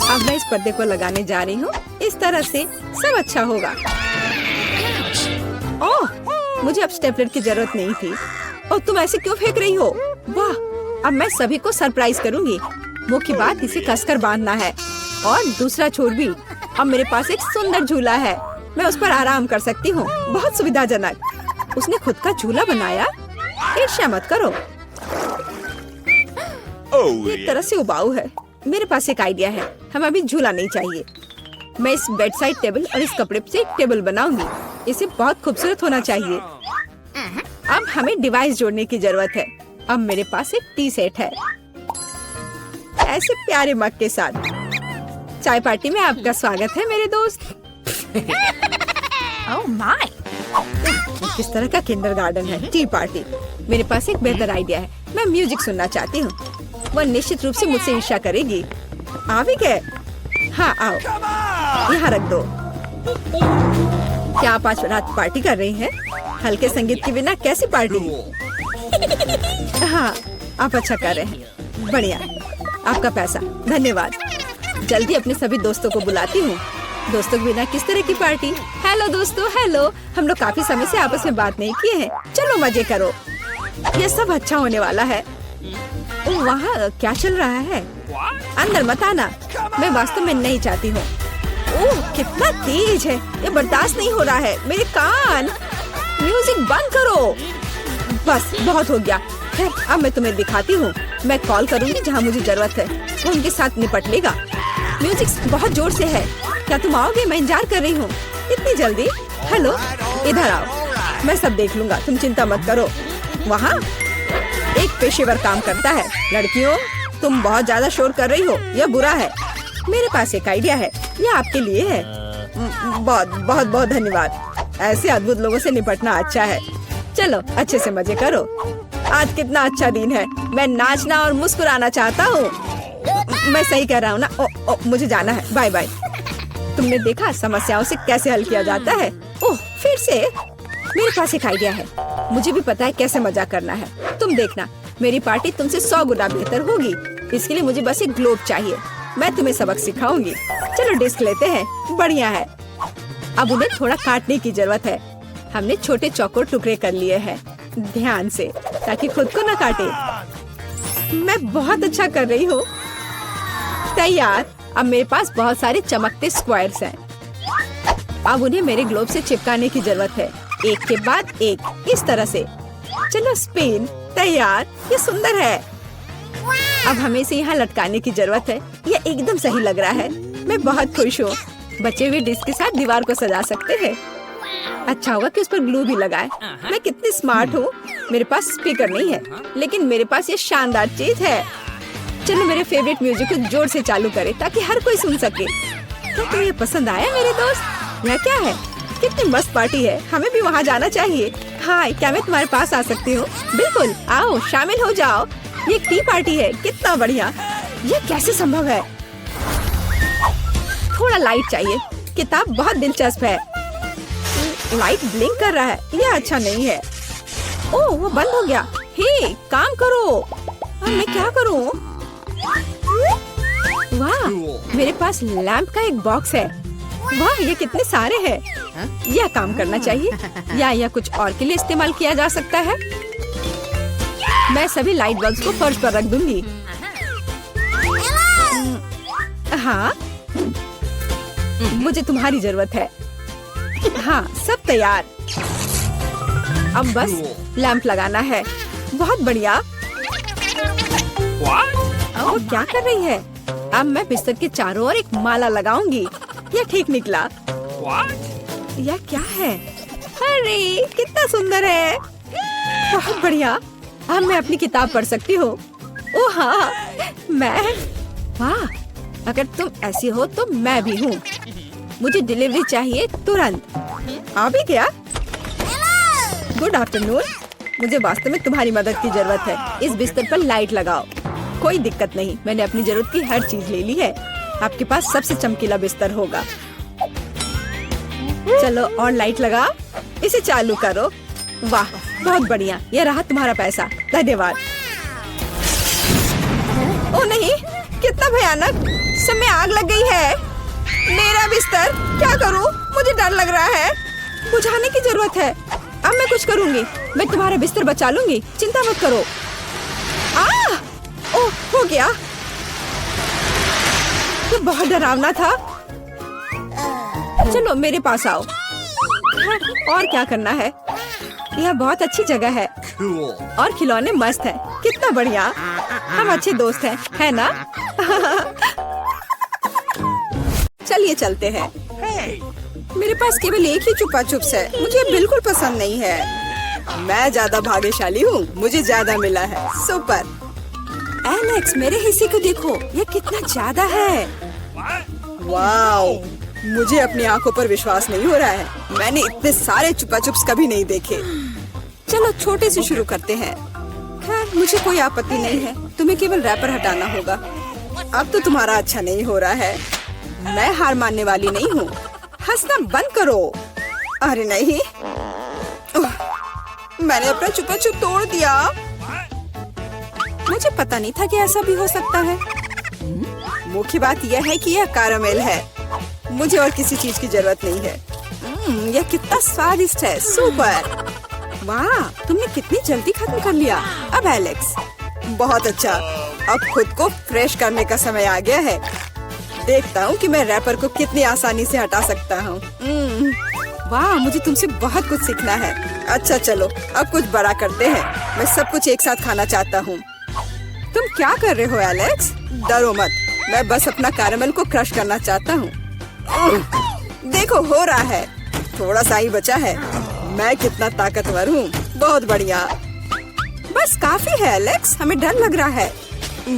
Speaker 1: अब मैं इस पर्दे को लगाने जा रही हूँ। इस तरह से सब अच्छा होगा। ओह, मुझे अब स्टेपलर की जरूरत नहीं थी। और तुम ऐसे क्यों फेंक रही हो? वाह, अब मैं सभी को सरप्राइज करूँगी। मुख्य बात इसे कसकर बांधना है। और दूसरा छोर भी। अब मेरे पास एक सुंदर झूला है। मैं उस पर आराम कर सकती हूँ। बहुत सुविधाजनक। उसने खुद का झूला बनाया। ईर्ष्या मत करो। एक तरह से उबाऊ है। मेरे पास एक आइडिया है। हमें अभी झूला नहीं चाहिए। मैं इस बेड साइड टेबल और इस कपड़े से एक टेबल बनाऊंगी। इसे बहुत खूबसूरत होना चाहिए। अब हमें डिवाइस जोड़ने की जरूरत है। अब मेरे पास एक टी सेट है, ऐसे प्यारे मग के साथ। चाय पार्टी में आपका स्वागत है मेरे दोस्त।
Speaker 3: Oh my!
Speaker 1: किस तरह का किंडरगार्टन है टी पार्टी। मेरे पास एक बेहतर आइडिया है। मैं म्यूजिक सुनना चाहती हूँ। वह निश्चित रूप से मुझसे ईर्ष्या करेगी। आ भी गए? हाँ, आओ, यहाँ रख दो। क्या आप आज रात पार्टी कर रही हैं? हल्के संगीत के बिना कैसी पार्टी? हाँ, आप अच्छा कर रहे हैं। बढ़िया, आपका पैसा। धन्यवाद। जल्दी अपने सभी दोस्तों को बुलाती हूँ। दोस्तों के बिना किस तरह की पार्टी? हेलो दोस्तों, हेलो। हम लोग काफी समय से आपस में बात नहीं किए हैं। चलो मजे करो। ये सब अच्छा होने वाला है। ओह, वहाँ क्या चल रहा है? अंदर मत आना। मैं वास्तव में नहीं चाहती हूँ। ओह, कितना तेज है। ये बर्दाश्त नहीं हो रहा है। मेरे कान। म्यूजिक बंद करो। बस, बहुत हो गया। खैर, अब मैं तुम्हें दिखाती हूँ। मैं कॉल करूँगी जहाँ मुझे जरूरत है। वो उनके साथ निपट लेगा। म्यूजिक बहुत जोर से है। क्या तुम आओगे? मैं इंतजार कर रही हूँ। इतनी जल्दी? हेलो, इधर आओ। मैं सब देख लूंगा, तुम चिंता मत करो। वहाँ एक पेशेवर काम करता है। लड़कियों, तुम बहुत ज्यादा शोर कर रही हो। यह बुरा है। मेरे पास एक आइडिया है। यह आपके लिए है। बहुत बहुत बहुत धन्यवाद। ऐसे अद्भुत लोगों से निपटना अच्छा है। चलो, अच्छे से मजे करो। आज कितना अच्छा दिन है। मैं नाचना और मुस्कुराना चाहता हूँ। मैं सही कह रहा हूँ ना? मुझे जाना है। Bye bye. तुमने देखा समस्याओं से कैसे हल किया जाता है? ओह, फिर से? मेरे पास एक आइडिया है। मुझे भी पता है कैसे मजाक करना है। तुम देखना, मेरी पार्टी तुमसे 100 गुना बेहतर होगी। इसके लिए मुझे बस एक ग्लोब चाहिए। मैं तुम्हें सबक सिखाऊंगी। चलो डिस्क लेते हैं। बढ़िया है। अब उन्हें थोड़ा काटने की जरूरत है। हमने छोटे चौकोर टुकड़े कर लिए हैं। ध्यान से, ताकि खुद को न काटे। मैं बहुत अच्छा कर रही हूँ। तैयार। अब मेरे पास बहुत सारे चमकते स्क्वायर्स हैं। अब उन्हें मेरे ग्लोब से चिपकाने की जरूरत है, एक के बाद एक, इस तरह से। चलो स्पिन। तैयार। ये सुंदर है। अब हमें इसे यहाँ लटकाने की जरूरत है। यह एकदम सही लग रहा है। मैं बहुत खुश हूँ। बचे हुए डिस्क के साथ दीवार को सजा सकते हैं। अच्छा होगा कि उस पर ग्लू भी लगाए। मैं कितनी स्मार्ट हूँ। मेरे पास स्पीकर नहीं है, लेकिन मेरे पास ये शानदार चीज है। चलो मेरे फेवरेट म्यूजिक को जोर से चालू करें ताकि हर कोई सुन सके। क्या तुम्हें ये पसंद आया मेरे दोस्त? यह क्या है? कितनी मस्त पार्टी है। हमें भी वहाँ जाना चाहिए। हाय, क्या मैं तुम्हारे पास आ सकती हूँ? बिल्कुल, आओ, शामिल हो जाओ। ये एक टी पार्टी है। कितना बढ़िया। ये कैसे संभव है? थोड़ा लाइट चाहिए। किताब बहुत दिलचस्प है। लाइट ब्लिंक कर रहा है। यह अच्छा नहीं है। ओह, वो बंद हो गया। हे, काम करो। अब मैं क्या करूँ? वाह, मेरे पास लैंप का एक बॉक्स है। वाह, ये कितने सारे हैं। यह काम करना चाहिए या यह कुछ और के लिए इस्तेमाल किया जा सकता है। मैं सभी लाइट बल्ब्स को फर्श पर रख दूंगी। हाँ, मुझे तुम्हारी जरूरत है। हाँ, सब तैयार। अब बस लैंप लगाना है। बहुत बढ़िया। वो क्या कर रही है? अब मैं बिस्तर के चारों ओर एक माला लगाऊंगी। यह ठीक निकला। यह क्या है? अरे कितना सुंदर है। बहुत बढ़िया। अब मैं अपनी किताब पढ़ सकती हूँ। ओह हाँ, मैं। वाह, अगर तुम ऐसी हो तो मैं भी हूँ। मुझे डिलीवरी चाहिए तुरंत। आ भी गया। Good afternoon. मुझे वास्तव में तुम्हारी मदद की जरूरत है। इस बिस्तर पर लाइट लगाओ। कोई दिक्कत नहीं, मैंने अपनी जरूरत की हर चीज ले ली है। आपके पास सबसे चमकीला बिस्तर होगा। चलो और लाइट लगाओ। इसे चालू करो। वाह, बहुत बढ़िया। यह रहा तुम्हारा पैसा। धन्यवाद। ओ नहीं, कितना भयानक। सब में आग लग गई है। मेरा बिस्तर, क्या करूं? मुझे डर लग रहा है। बुझाने की जरूरत है। अब मैं कुछ करूंगी। मैं तुम्हारा बिस्तर बचा लूंगी, चिंता मत करो। ओह, हो गया। ये बहुत डरावना था। चलो मेरे पास आओ। और क्या करना है? यह बहुत अच्छी जगह है।
Speaker 2: Cool.
Speaker 1: और खिलौने मस्त हैं। कितना बढ़िया। हम अच्छे दोस्त हैं, है ना? चलिए चलते हैं। मेरे पास केवल एक ही चुपा चुप्स है। मुझे बिल्कुल पसंद नहीं है। मैं ज्यादा भाग्यशाली हूँ। मुझे ज्यादा मिला है। सुपर। एलेक्स, मेरे हिस्से को देखो। यह कितना ज्यादा है। वाओ, मुझे अपनी आंखों पर विश्वास नहीं हो रहा है। मैंने इतने सारे चुपा चुप्स कभी नहीं देखे। चलो छोटे से शुरू करते हैं। खैर, मुझे कोई आपत्ति नहीं है। तुम्हें केवल रैपर हटाना होगा। अब तो तुम्हारा अच्छा नहीं हो रहा है। मैं हार मानने वाली नहीं हूँ। हंसना बंद करो। अरे नहीं, मैंने अपना चुपा चुप तोड़ दिया। मुझे पता नहीं था कि ऐसा भी हो सकता है। मुख्य बात यह है कि यह कैरामेल है। मुझे और किसी चीज की जरूरत नहीं है। यह कितना स्वादिष्ट है। सुपर। वाह, तुमने कितनी जल्दी खत्म कर लिया। अब एलेक्स, बहुत अच्छा। अब खुद को फ्रेश करने का समय आ गया है। देखता हूँ कि मैं रैपर को कितनी आसानी से हटा सकता हूँ। वाह, मुझे तुमसे बहुत कुछ सीखना है। अच्छा चलो, अब कुछ बड़ा करते हैं। मैं सब कुछ एक साथ खाना चाहता हूँ। तुम क्या कर रहे हो एलेक्स? डरो मत, मैं बस अपना कैरामेल को क्रश करना चाहता हूँ। देखो, हो रहा है। थोड़ा सा ही बचा है। मैं कितना ताकतवर हूँ। बहुत बढ़िया। बस काफी है एलेक्स, हमें डर लग रहा है।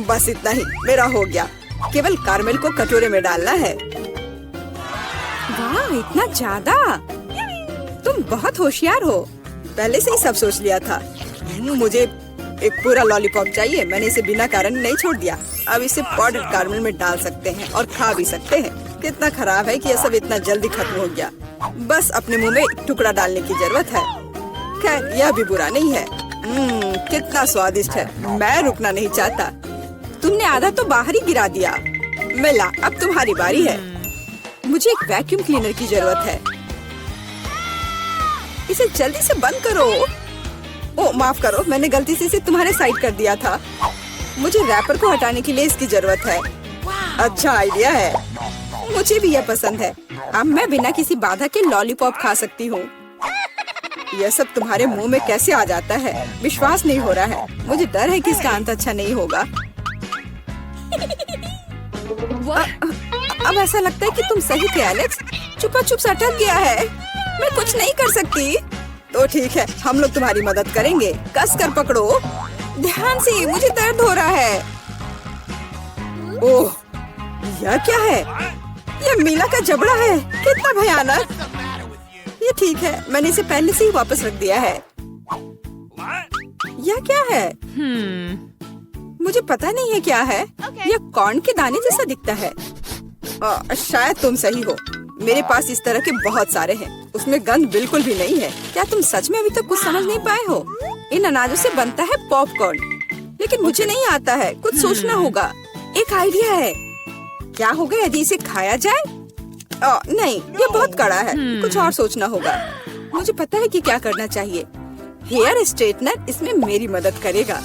Speaker 1: बस इतना ही, मेरा हो गया। केवल कैरामेल को कटोरे में डालना है। वाह, इतना ज्यादा। तुम बहुत होशियार हो। पहले से ही सब सोच लिया था। मुझे एक पूरा लॉलीपॉप चाहिए। मैंने इसे बिना कारण नहीं छोड़ दिया। अब इसे पाउडर्ड कैरामेल में डाल सकते हैं और खा भी सकते हैं। कितना खराब है कि यह सब इतना जल्दी खत्म हो गया। बस अपने मुंह में एक टुकड़ा डालने की जरूरत है। खैर, यह भी बुरा नहीं है। कितना स्वादिष्ट है। मैं रुकना नहीं चाहता। तुमने आधा तो बाहर ही गिरा दिया। मिला, अब तुम्हारी बारी है। मुझे एक वैक्यूम क्लीनर की जरूरत है। इसे जल्दी से बंद करो। ओह, माफ करो, मैंने गलती से इसे तुम्हारे साइड कर दिया था। मुझे रैपर को हटाने के लिए इसकी जरूरत है। अच्छा आइडिया है। मुझे भी यह पसंद है। अब मैं बिना किसी बाधा के लॉलीपॉप खा सकती हूँ। यह सब तुम्हारे मुंह में कैसे आ जाता है? विश्वास नहीं हो रहा है। मुझे डर है कि इसका अंत अच्छा नहीं होगा। अब ऐसा लगता है कि तुम सही थे एलेक्स। चुपा चुप अटक गया है। मैं कुछ नहीं कर सकती। तो ठीक है, हम लोग तुम्हारी मदद करेंगे। कस कर पकड़ो। ध्यान से, मुझे दर्द हो रहा है। ओह, यह क्या है? यह मीला का जबड़ा है। कितना भयानक। ये ठीक है, मैंने इसे पहले से ही वापस रख दिया है। यह क्या है? मुझे पता नहीं है क्या है। यह कॉर्न के दाने जैसा दिखता है। शायद तुम सही हो। मेरे पास इस तरह के बहुत सारे हैं। उसमें गंध बिल्कुल भी नहीं है। क्या तुम सच में अभी तक कुछ समझ नहीं पाए हो? इन अनाजों से बनता है पॉपकॉर्न, लेकिन मुझे नहीं आता है। कुछ सोचना होगा। एक आइडिया है। क्या होगा यदि इसे खाया जाए? नहीं, ये बहुत कड़ा है। कुछ और सोचना होगा। मुझे पता है कि क्या करना चाहिए। हेयर स्ट्रेटनर इसमें मेरी मदद करेगा।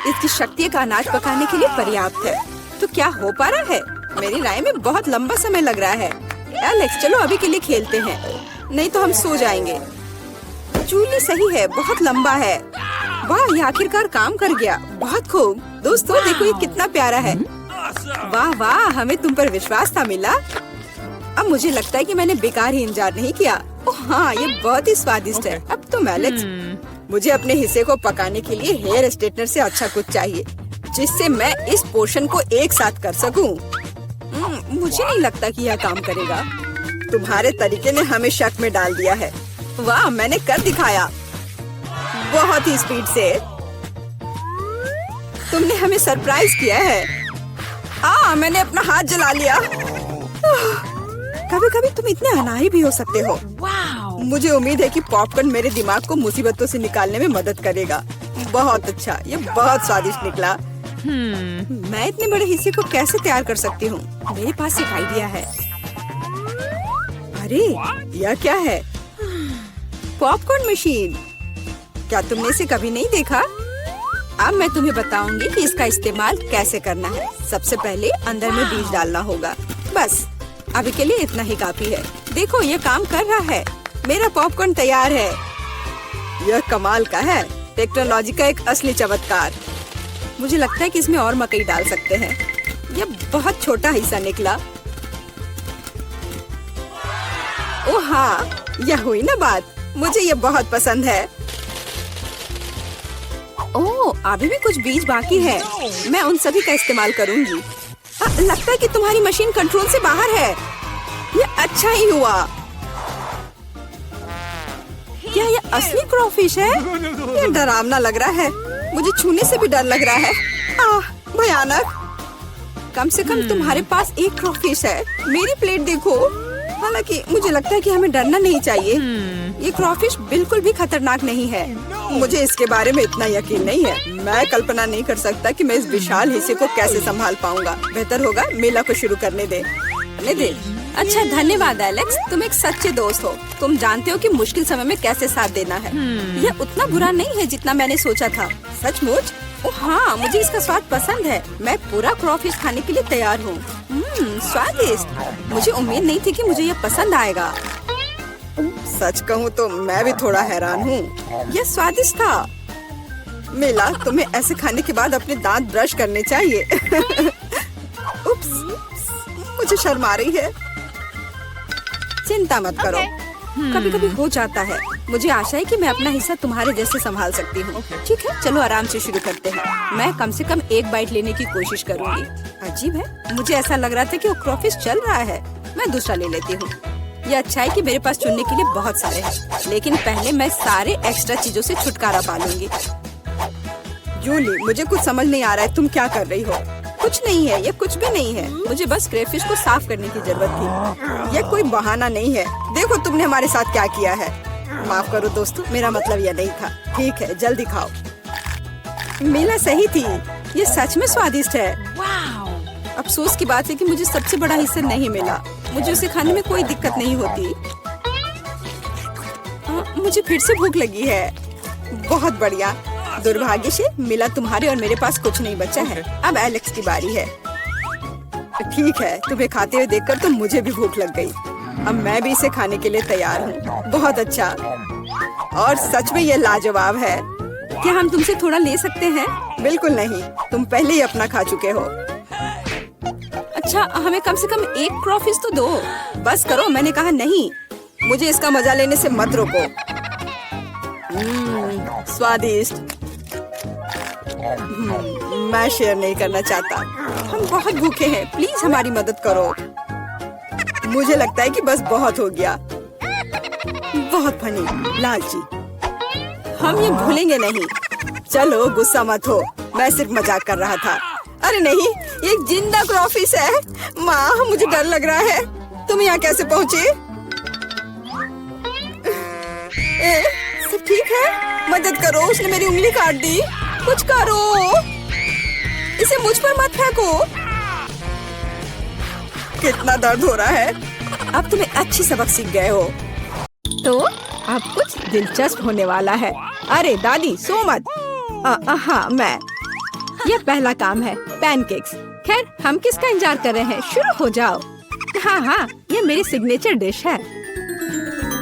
Speaker 1: इसकी शक्ति का अनाज पकाने के लिए पर्याप्त है। तो क्या हो पा रहा है? मेरी राय में बहुत लंबा समय लग रहा है। एलेक्स, चलो अभी के लिए खेलते हैं, नहीं तो हम सो जाएंगे। जूली सही है, बहुत लंबा है। वाह, ये आखिरकार काम कर गया। बहुत खूब। दोस्तों देखो ये कितना प्यारा है। वाह वाह, हमें तुम पर विश्वास था मिला। अब मुझे लगता है कि मैंने बेकार ही इंतजार नहीं किया। ओह हाँ, ये बहुत ही स्वादिष्ट है। अब तुम एलेक्स, मुझे अपने हिस्से को पकाने के लिए हेयर स्ट्रेटनर से अच्छा कुछ चाहिए जिससे मैं इस पोर्शन को एक साथ कर सकूं। मुझे नहीं लगता कि यह काम करेगा। तुम्हारे तरीके ने हमें शक में डाल दिया है। वाह, मैंने कर दिखाया बहुत ही स्पीड से। तुमने हमें सरप्राइज किया है। मैंने अपना हाथ जला लिया। कभी कभी तुम इतने अनाड़ी भी हो सकते हो। मुझे उम्मीद है कि पॉपकॉर्न मेरे दिमाग को मुसीबतों से निकालने में मदद करेगा। बहुत अच्छा, ये बहुत स्वादिष्ट निकला। मैं इतने बड़े हिस्से को कैसे तैयार कर सकती हूँ? मेरे पास एक आइडिया है। अरे यह क्या है? Popcorn machine. क्या तुमने इसे कभी नहीं देखा? अब मैं तुम्हें बताऊंगी कि इसका इस्तेमाल कैसे करना है। सबसे पहले अंदर में बीज डालना होगा। बस अभी के लिए इतना ही काफी है। देखो ये काम कर रहा है। मेरा पॉपकॉर्न तैयार है। यह कमाल का है। टेक्नोलॉजी का एक असली चमत्कार। मुझे लगता है कि इसमें और मकई डाल सकते हैं। यह बहुत छोटा हिस्सा निकला। ओह हाँ, यह हुई ना बात। मुझे यह बहुत पसंद है। ओह, अभी भी कुछ बीज बाकी है। मैं उन सभी का इस्तेमाल करूंगी। लगता है कि तुम्हारी मशीन कंट्रोल से बाहर है। यह अच्छा ही हुआ। क्या यह असली क्रॉफिश है? यह डरावना लग रहा है। मुझे छूने से भी डर लग रहा है। भयानक। कम से कम तुम्हारे पास एक क्रॉफिश है। मेरी प्लेट देखो। हालांकि मुझे लगता है कि हमें डरना नहीं चाहिए। ये क्रॉफिश बिल्कुल भी खतरनाक नहीं है। मुझे इसके बारे में इतना यकीन नहीं है। मैं कल्पना नहीं कर सकता कि मैं इस विशाल हिस्से को कैसे संभाल पाऊंगा। बेहतर होगा मेला को शुरू करने दे। अच्छा, धन्यवाद एलेक्स, तुम एक सच्चे दोस्त हो। तुम जानते हो कि मुश्किल समय में कैसे साथ देना है। यह उतना बुरा नहीं है जितना मैंने सोचा था। सचमुच? ओह हाँ, मुझे इसका स्वाद पसंद है। मैं पूरा क्रॉफिश खाने के लिए तैयार हूँ। स्वादिष्ट। मुझे उम्मीद नहीं थी कि मुझे यह पसंद आएगा। सच कहूँ तो मैं भी थोड़ा हैरान हूँ। यह स्वादिष्ट था। मिला, तुम्हें ऐसे खाने के बाद अपने दांत ब्रश करने चाहिए। उप्स, मुझे शर्म आ रही है। चिंता मत करो, कभी कभी हो जाता है। मुझे आशा है कि मैं अपना हिस्सा तुम्हारे जैसे संभाल सकती हूँ। ठीक है, चलो आराम से शुरू करते हैं। मैं कम से कम एक बाइट लेने की कोशिश करूँगी। अजीब है, मुझे ऐसा लग रहा था कि वो क्रॉफिश चल रहा है। मैं दूसरा ले लेती हूँ। ये अच्छा है कि मेरे पास चुनने के लिए बहुत सारे हैं, लेकिन पहले मैं सारे एक्स्ट्रा चीजों से छुटकारा पा लूंगी। जूली, मुझे कुछ समझ नहीं आ रहा है, तुम क्या कर रही हो? कुछ नहीं है, ये कुछ भी नहीं है। मुझे बस क्रेफिश को साफ करने की जरूरत थी। ये कोई बहाना नहीं है। देखो तुमने हमारे साथ क्या किया है। माफ करो दोस्तों, मेरा मतलब यह नहीं था। ठीक है, जल्दी खाओ। मीला सही थी, ये सच में स्वादिष्ट है। अफसोस की बात है कि मुझे सबसे बड़ा हिस्सा नहीं मिला। मुझे उसे खाने में कोई दिक्कत नहीं होती। मुझे फिर से भूख लगी है। बहुत बढ़िया। दुर्भाग्य से मिला, तुम्हारे और मेरे पास कुछ नहीं बचा है। अब एलेक्स की बारी है। ठीक है, तुम्हें खाते हुए देखकर तो मुझे भी भूख लग गई। अब मैं भी इसे खाने के लिए तैयार हूँ। बहुत अच्छा, और सच में ये लाजवाब है। क्या हम तुमसे थोड़ा ले सकते हैं? बिल्कुल नहीं, तुम पहले ही अपना खा चुके हो। अच्छा, हमें कम से कम एक क्रॉफिश तो दो। बस करो, मैंने कहा नहीं। मुझे इसका मजा लेने से मत रोको। स्वादिष्ट। मैं शेयर नहीं करना चाहता। हम बहुत भूखे हैं, प्लीज हमारी मदद करो। मुझे लगता है कि बस बहुत हो गया। बहुत फनी, लालची। हम ये भूलेंगे नहीं। चलो गुस्सा मत हो, मैं सिर्फ मजाक कर रहा था। अरे नहीं, ये एक जिंदा क्रॉफिश है। माँ, मुझे डर लग रहा है। तुम यहाँ कैसे पहुँचे? सब ठीक है? मदद करो, उसने मेरी उंगली काट दी। कुछ करो, इसे मुझ पर मत फेंको। कितना दर्द हो रहा है। अब तुम्हें अच्छी सबक सीख गए हो। तो अब कुछ दिलचस्प होने वाला है। अरे दादी, सो मत। हाँ, मैं। यह पहला काम है, पैनकेक्स। खैर, हम किसका इंतजार कर रहे हैं? शुरू हो जाओ। हाँ, ये मेरी सिग्नेचर डिश है।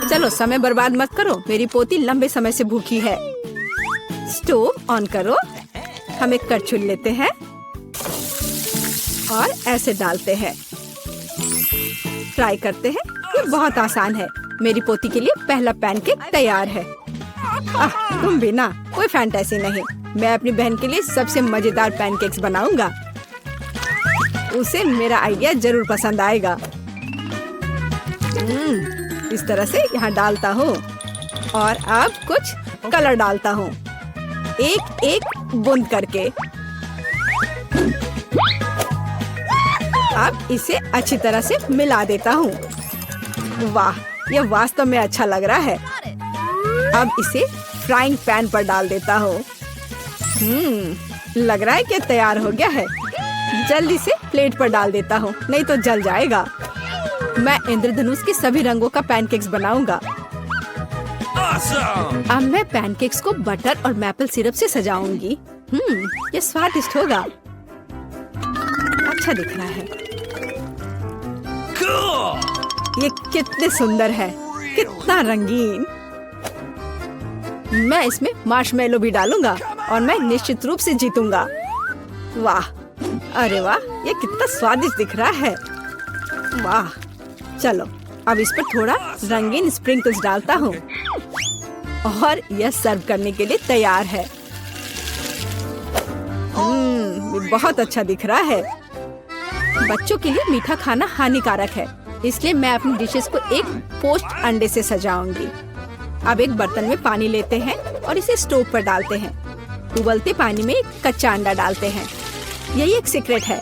Speaker 1: चलो, समय बर्बाद मत करो। मेरी पोती लंबे समय से भूखी है। स्टोव ऑन करो। हम एक कड़छुल लेते हैं और ऐसे डालते हैं। ट्राई करते हैं। ये बहुत आसान है। मेरी पोती के लिए पहला पैनकेक तैयार है। तुम भी ना, कोई फैंटेसी नहीं। मैं अपनी बहन के लिए सबसे मजेदार पैनकेक्स बनाऊंगा। उसे मेरा आइडिया जरूर पसंद आएगा। इस तरह से यहाँ डालता हूँ और अब कुछ कलर डालता हूँ, एक एक बूंद करके। अब इसे अच्छी तरह से मिला देता हूँ। वाह, ये वास्तव में अच्छा लग रहा है। अब इसे फ्राइंग पैन पर डाल देता हूँ। लग रहा है कि तैयार हो गया है। जल्दी से प्लेट पर डाल देता हूँ, नहीं तो जल जाएगा। मैं इंद्रधनुष के सभी रंगों का पैनकेक्स बनाऊंगा।
Speaker 2: Awesome!
Speaker 1: अब मैं पैनकेक्स को बटर और मैपल सिरप से सजाऊंगी। ये स्वादिष्ट होगा। अच्छा दिख रहा है।
Speaker 2: Cool!
Speaker 1: ये कितने सुंदर है, कितना रंगीन। मैं इसमें मार्शमेलो भी डालूंगा और मैं निश्चित रूप से जीतूंगा। वाह, अरे वाह, ये कितना स्वादिष्ट दिख रहा है। वाह, चलो अब इस पर थोड़ा रंगीन स्प्रिंकल्स डालता हूँ और यह सर्व करने के लिए तैयार है। ये बहुत अच्छा दिख रहा है। बच्चों के लिए मीठा खाना हानिकारक है, इसलिए मैं अपनी डिशेस को एक पोस्ट अंडे से सजाऊंगी। अब एक बर्तन में पानी लेते हैं और इसे स्टोव पर डालते हैं। उबलते पानी में एक कच्चा अंडा डालते हैं। यही एक सीक्रेट है।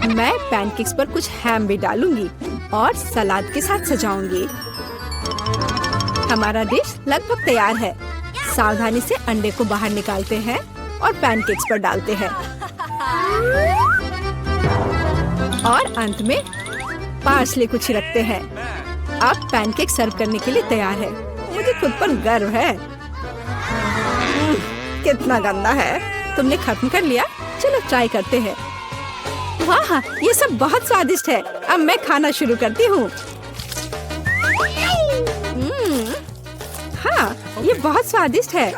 Speaker 1: मैं पैनकेक्स पर कुछ हैम भी डालूंगी और सलाद के साथ सजाऊंगी। हमारा डिश लगभग तैयार है। सावधानी से अंडे को बाहर निकालते हैं और पैनकेक्स पर डालते हैं और अंत में पार्सले को छिड़कते हैं। अब पैनकेक सर्व करने के लिए तैयार है। मुझे खुद पर गर्व है। कितना गंदा है। तुमने खत्म कर लिया? चलो ट्राई करते हैं। वाह, ये सब बहुत स्वादिष्ट है। अब मैं खाना शुरू करती हूँ। हाँ, ये बहुत स्वादिष्ट है।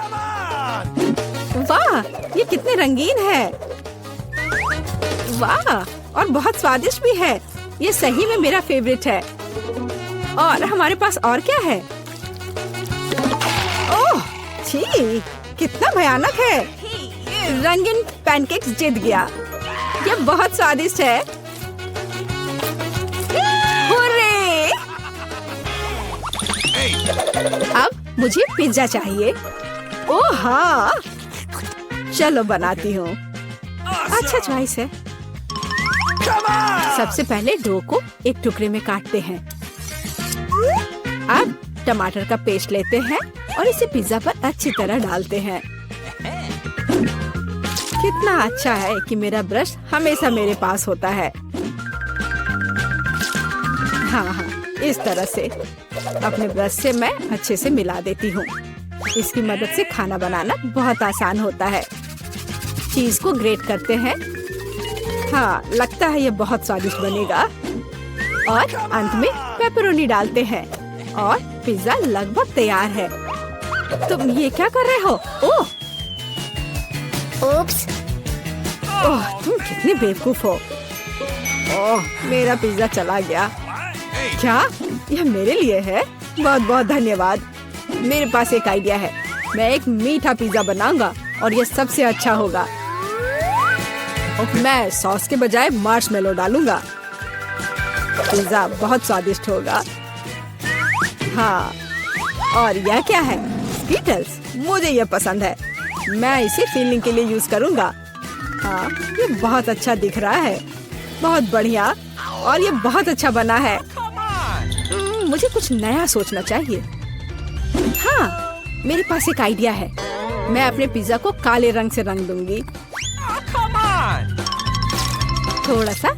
Speaker 1: वाह, ये कितने रंगीन है। वाह, और बहुत स्वादिष्ट भी है। ये सही में मेरा फेवरेट है। और हमारे पास और क्या है? ओह, छी, कितना भयानक है। रंगीन पैनकेक्स जीत गया। ये बहुत स्वादिष्ट है। हुर्रे! अब मुझे पिज्जा चाहिए। ओह हाँ, चलो बनाती हूँ। अच्छा चॉइस है। सबसे पहले डो को एक टुकड़े में काटते हैं। अब टमाटर का पेस्ट लेते हैं और इसे पिज्जा पर अच्छी तरह डालते हैं। कितना अच्छा है कि मेरा ब्रश हमेशा मेरे पास होता है। हाँ, इस तरह से अपने ब्रश से मैं अच्छे से मिला देती हूँ। इसकी मदद से खाना बनाना बहुत आसान होता है। चीज को ग्रेट करते हैं। हाँ, लगता है ये बहुत स्वादिष्ट बनेगा। और अंत में पेपरोनी डालते हैं और पिज्जा लगभग तैयार है। तुम ये क्या कर रहे हो? ओह,
Speaker 3: Oops.
Speaker 1: ओह, तुम कितने बेवकूफ हो। ओह, मेरा पिज्जा चला गया। क्या यह मेरे लिए है? बहुत बहुत धन्यवाद। मेरे पास एक आइडिया है। मैं एक मीठा पिज्जा बनाऊंगा और यह सबसे अच्छा होगा। मैं सॉस के बजाय मार्शमेलो डालूंगा। पिज्जा बहुत स्वादिष्ट होगा। हाँ, और यह क्या है? स्कीटल्स। मुझे यह पसंद है। मैं इसे फीलिंग के लिए यूज करूंगा। हाँ, ये बहुत अच्छा दिख रहा है। बहुत बढ़िया। और ये बहुत अच्छा बना है। मुझे कुछ नया सोचना चाहिए। हाँ, मेरे पास एक आइडिया है। मैं अपने पिज्जा को काले रंग से रंग दूंगी। थोड़ा सा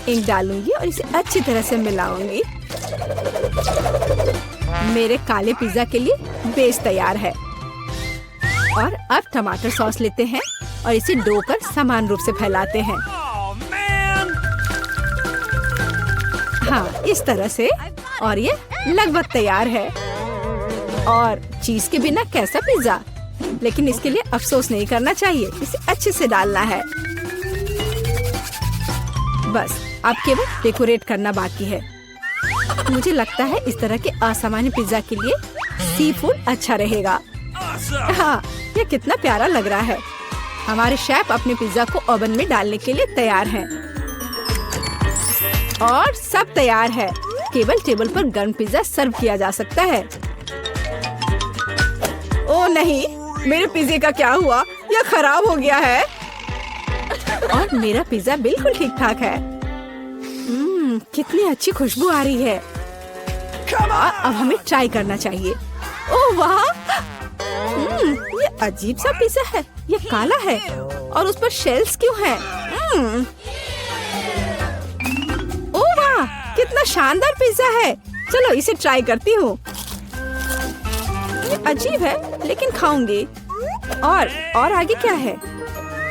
Speaker 1: इंक डालूंगी और इसे अच्छी तरह से मिलाऊंगी। मेरे काले पिज्जा के लिए बेस तैयार है। और अब टमाटर सॉस लेते हैं और इसे डो पर समान रूप से फैलाते हैं। हाँ, इस तरह से। और ये लगभग तैयार है। और चीज के बिना कैसा पिज्जा? लेकिन इसके लिए अफसोस नहीं करना चाहिए, इसे अच्छे से डालना है। बस अब केवल डेकोरेट करना बाकी है। मुझे लगता है इस तरह के असामान्य पिज्जा के लिए सी फूड अच्छा रहेगा। हाँ, ये कितना प्यारा लग रहा है। हमारे शेफ अपने पिज्जा को ओवन में डालने के लिए तैयार हैं। और सब तैयार है, केवल टेबल पर गर्म पिज्जा सर्व किया जा सकता है। ओ नहीं, मेरे पिज्जे का क्या हुआ? यह खराब हो गया है। और मेरा पिज्जा बिल्कुल ठीक ठाक है। कितनी अच्छी खुशबू आ रही है। अब हमें ट्राई करना चाहिए। ओह वाह, ये अजीब सा पिज्जा है। ये काला है और उस पर शेल्स क्यों हैं? ओह वाह, कितना शानदार पिज्जा है। चलो इसे ट्राई करती हूँ। ये अजीब है लेकिन खाऊंगी। और आगे क्या है?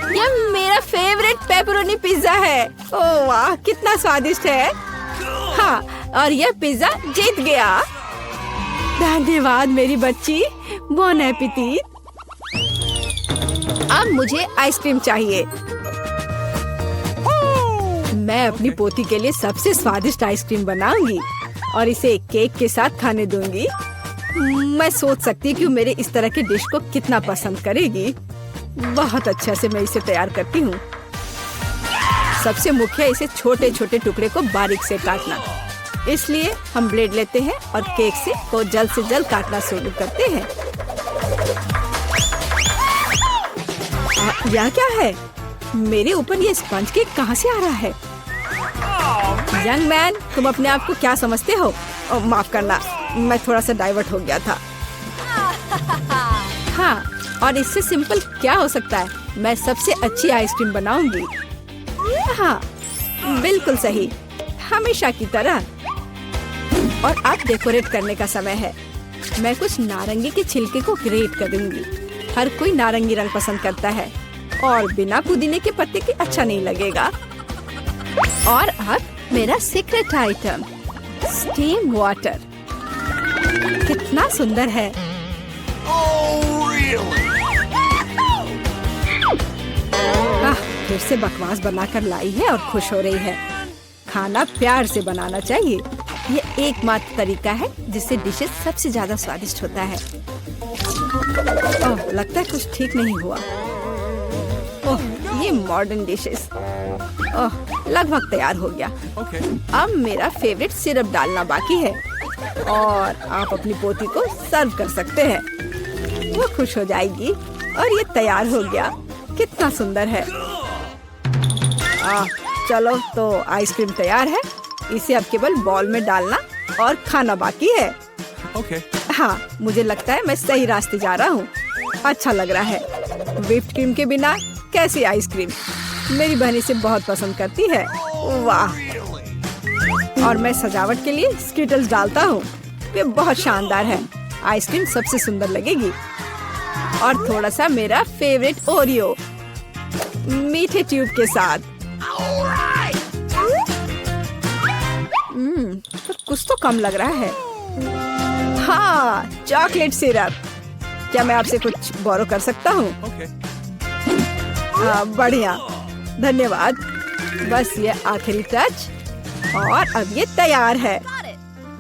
Speaker 1: यह मेरा फेवरेट पेपरोनी पिज्जा है। ओह वाह, कितना स्वादिष्ट है। हाँ, और यह पिज्जा जीत गया। धन्यवाद मेरी बच्ची, बॉन एपेटिट। अब मुझे आइसक्रीम चाहिए। मैं अपनी पोती के लिए सबसे स्वादिष्ट आइसक्रीम बनाऊंगी और इसे केक के साथ खाने दूंगी। मैं सोच सकती हूँ कि मेरे इस तरह के डिश को कितना पसंद करेगी। बहुत अच्छा से मैं इसे तैयार करती हूँ। सबसे मुख्य इसे छोटे छोटे टुकड़े को बारीक से काटना। इसलिए हम ब्लेड लेते हैं और केक को जल्द से जल्द काटना शुरू करते हैं। यह क्या है? मेरे ऊपर ये स्पंज केक कहाँ से आ रहा है? यंग मैन, तुम अपने आप को क्या समझते हो? माफ करना, मैं थोड़ा सा डाइवर्ट हो गया था। हाँ, और इससे सिंपल क्या हो सकता है? मैं सबसे अच्छी आइसक्रीम बनाऊंगी। हाँ, बिल्कुल सही, हमेशा की तरह। और अब डेकोरेट करने का समय है। मैं कुछ नारंगी के छिलके को ग्रेट करूंगी। हर कोई नारंगी रंग पसंद करता है और बिना पुदीने के पत्ते के अच्छा नहीं लगेगा। और अब मेरा सीक्रेट आइटम, स्टीम वाटर। कितना सुंदर है। फिर से बकवास बनाकर लाई है और खुश हो रही है। खाना प्यार से बनाना चाहिए। ये एकमात्र तरीका है जिससे डिशेस सबसे ज्यादा स्वादिष्ट होता है। ओह, लगता है कुछ ठीक नहीं हुआ। ओह, ये मॉडर्न डिशेस। ओह, लगभग तैयार हो गया। अब मेरा फेवरेट सिरप डालना बाकी है और आप अपनी पोती को सर्व कर सकते हैं। वो खुश हो जाएगी। और ये तैयार हो गया। कितना सुंदर है। चलो, तो आइसक्रीम तैयार है। इसे अब केवल बॉल में डालना और खाना बाकी है। हाँ, मुझे लगता है मैं सही रास्ते जा रहा हूँ। अच्छा लग रहा है। व्हिप्ड क्रीम के बिना कैसी आइसक्रीम? मेरी बहन इसे बहुत पसंद करती है। वाह! और मैं सजावट के लिए स्किटल्स डालता हूँ। ये बहुत शानदार है। आइसक्रीम सबसे सुंदर लगेगी। और थोड़ा सा मेरा फेवरेट ओरियो मीठे ट्यूब के साथ। तो कुछ तो कम लग रहा है। हाँ, चॉकलेट सिरप। क्या मैं आपसे कुछ बोरो कर सकता हूँ? बढ़िया, धन्यवाद। बस ये आखिरी टच और अब ये तैयार है।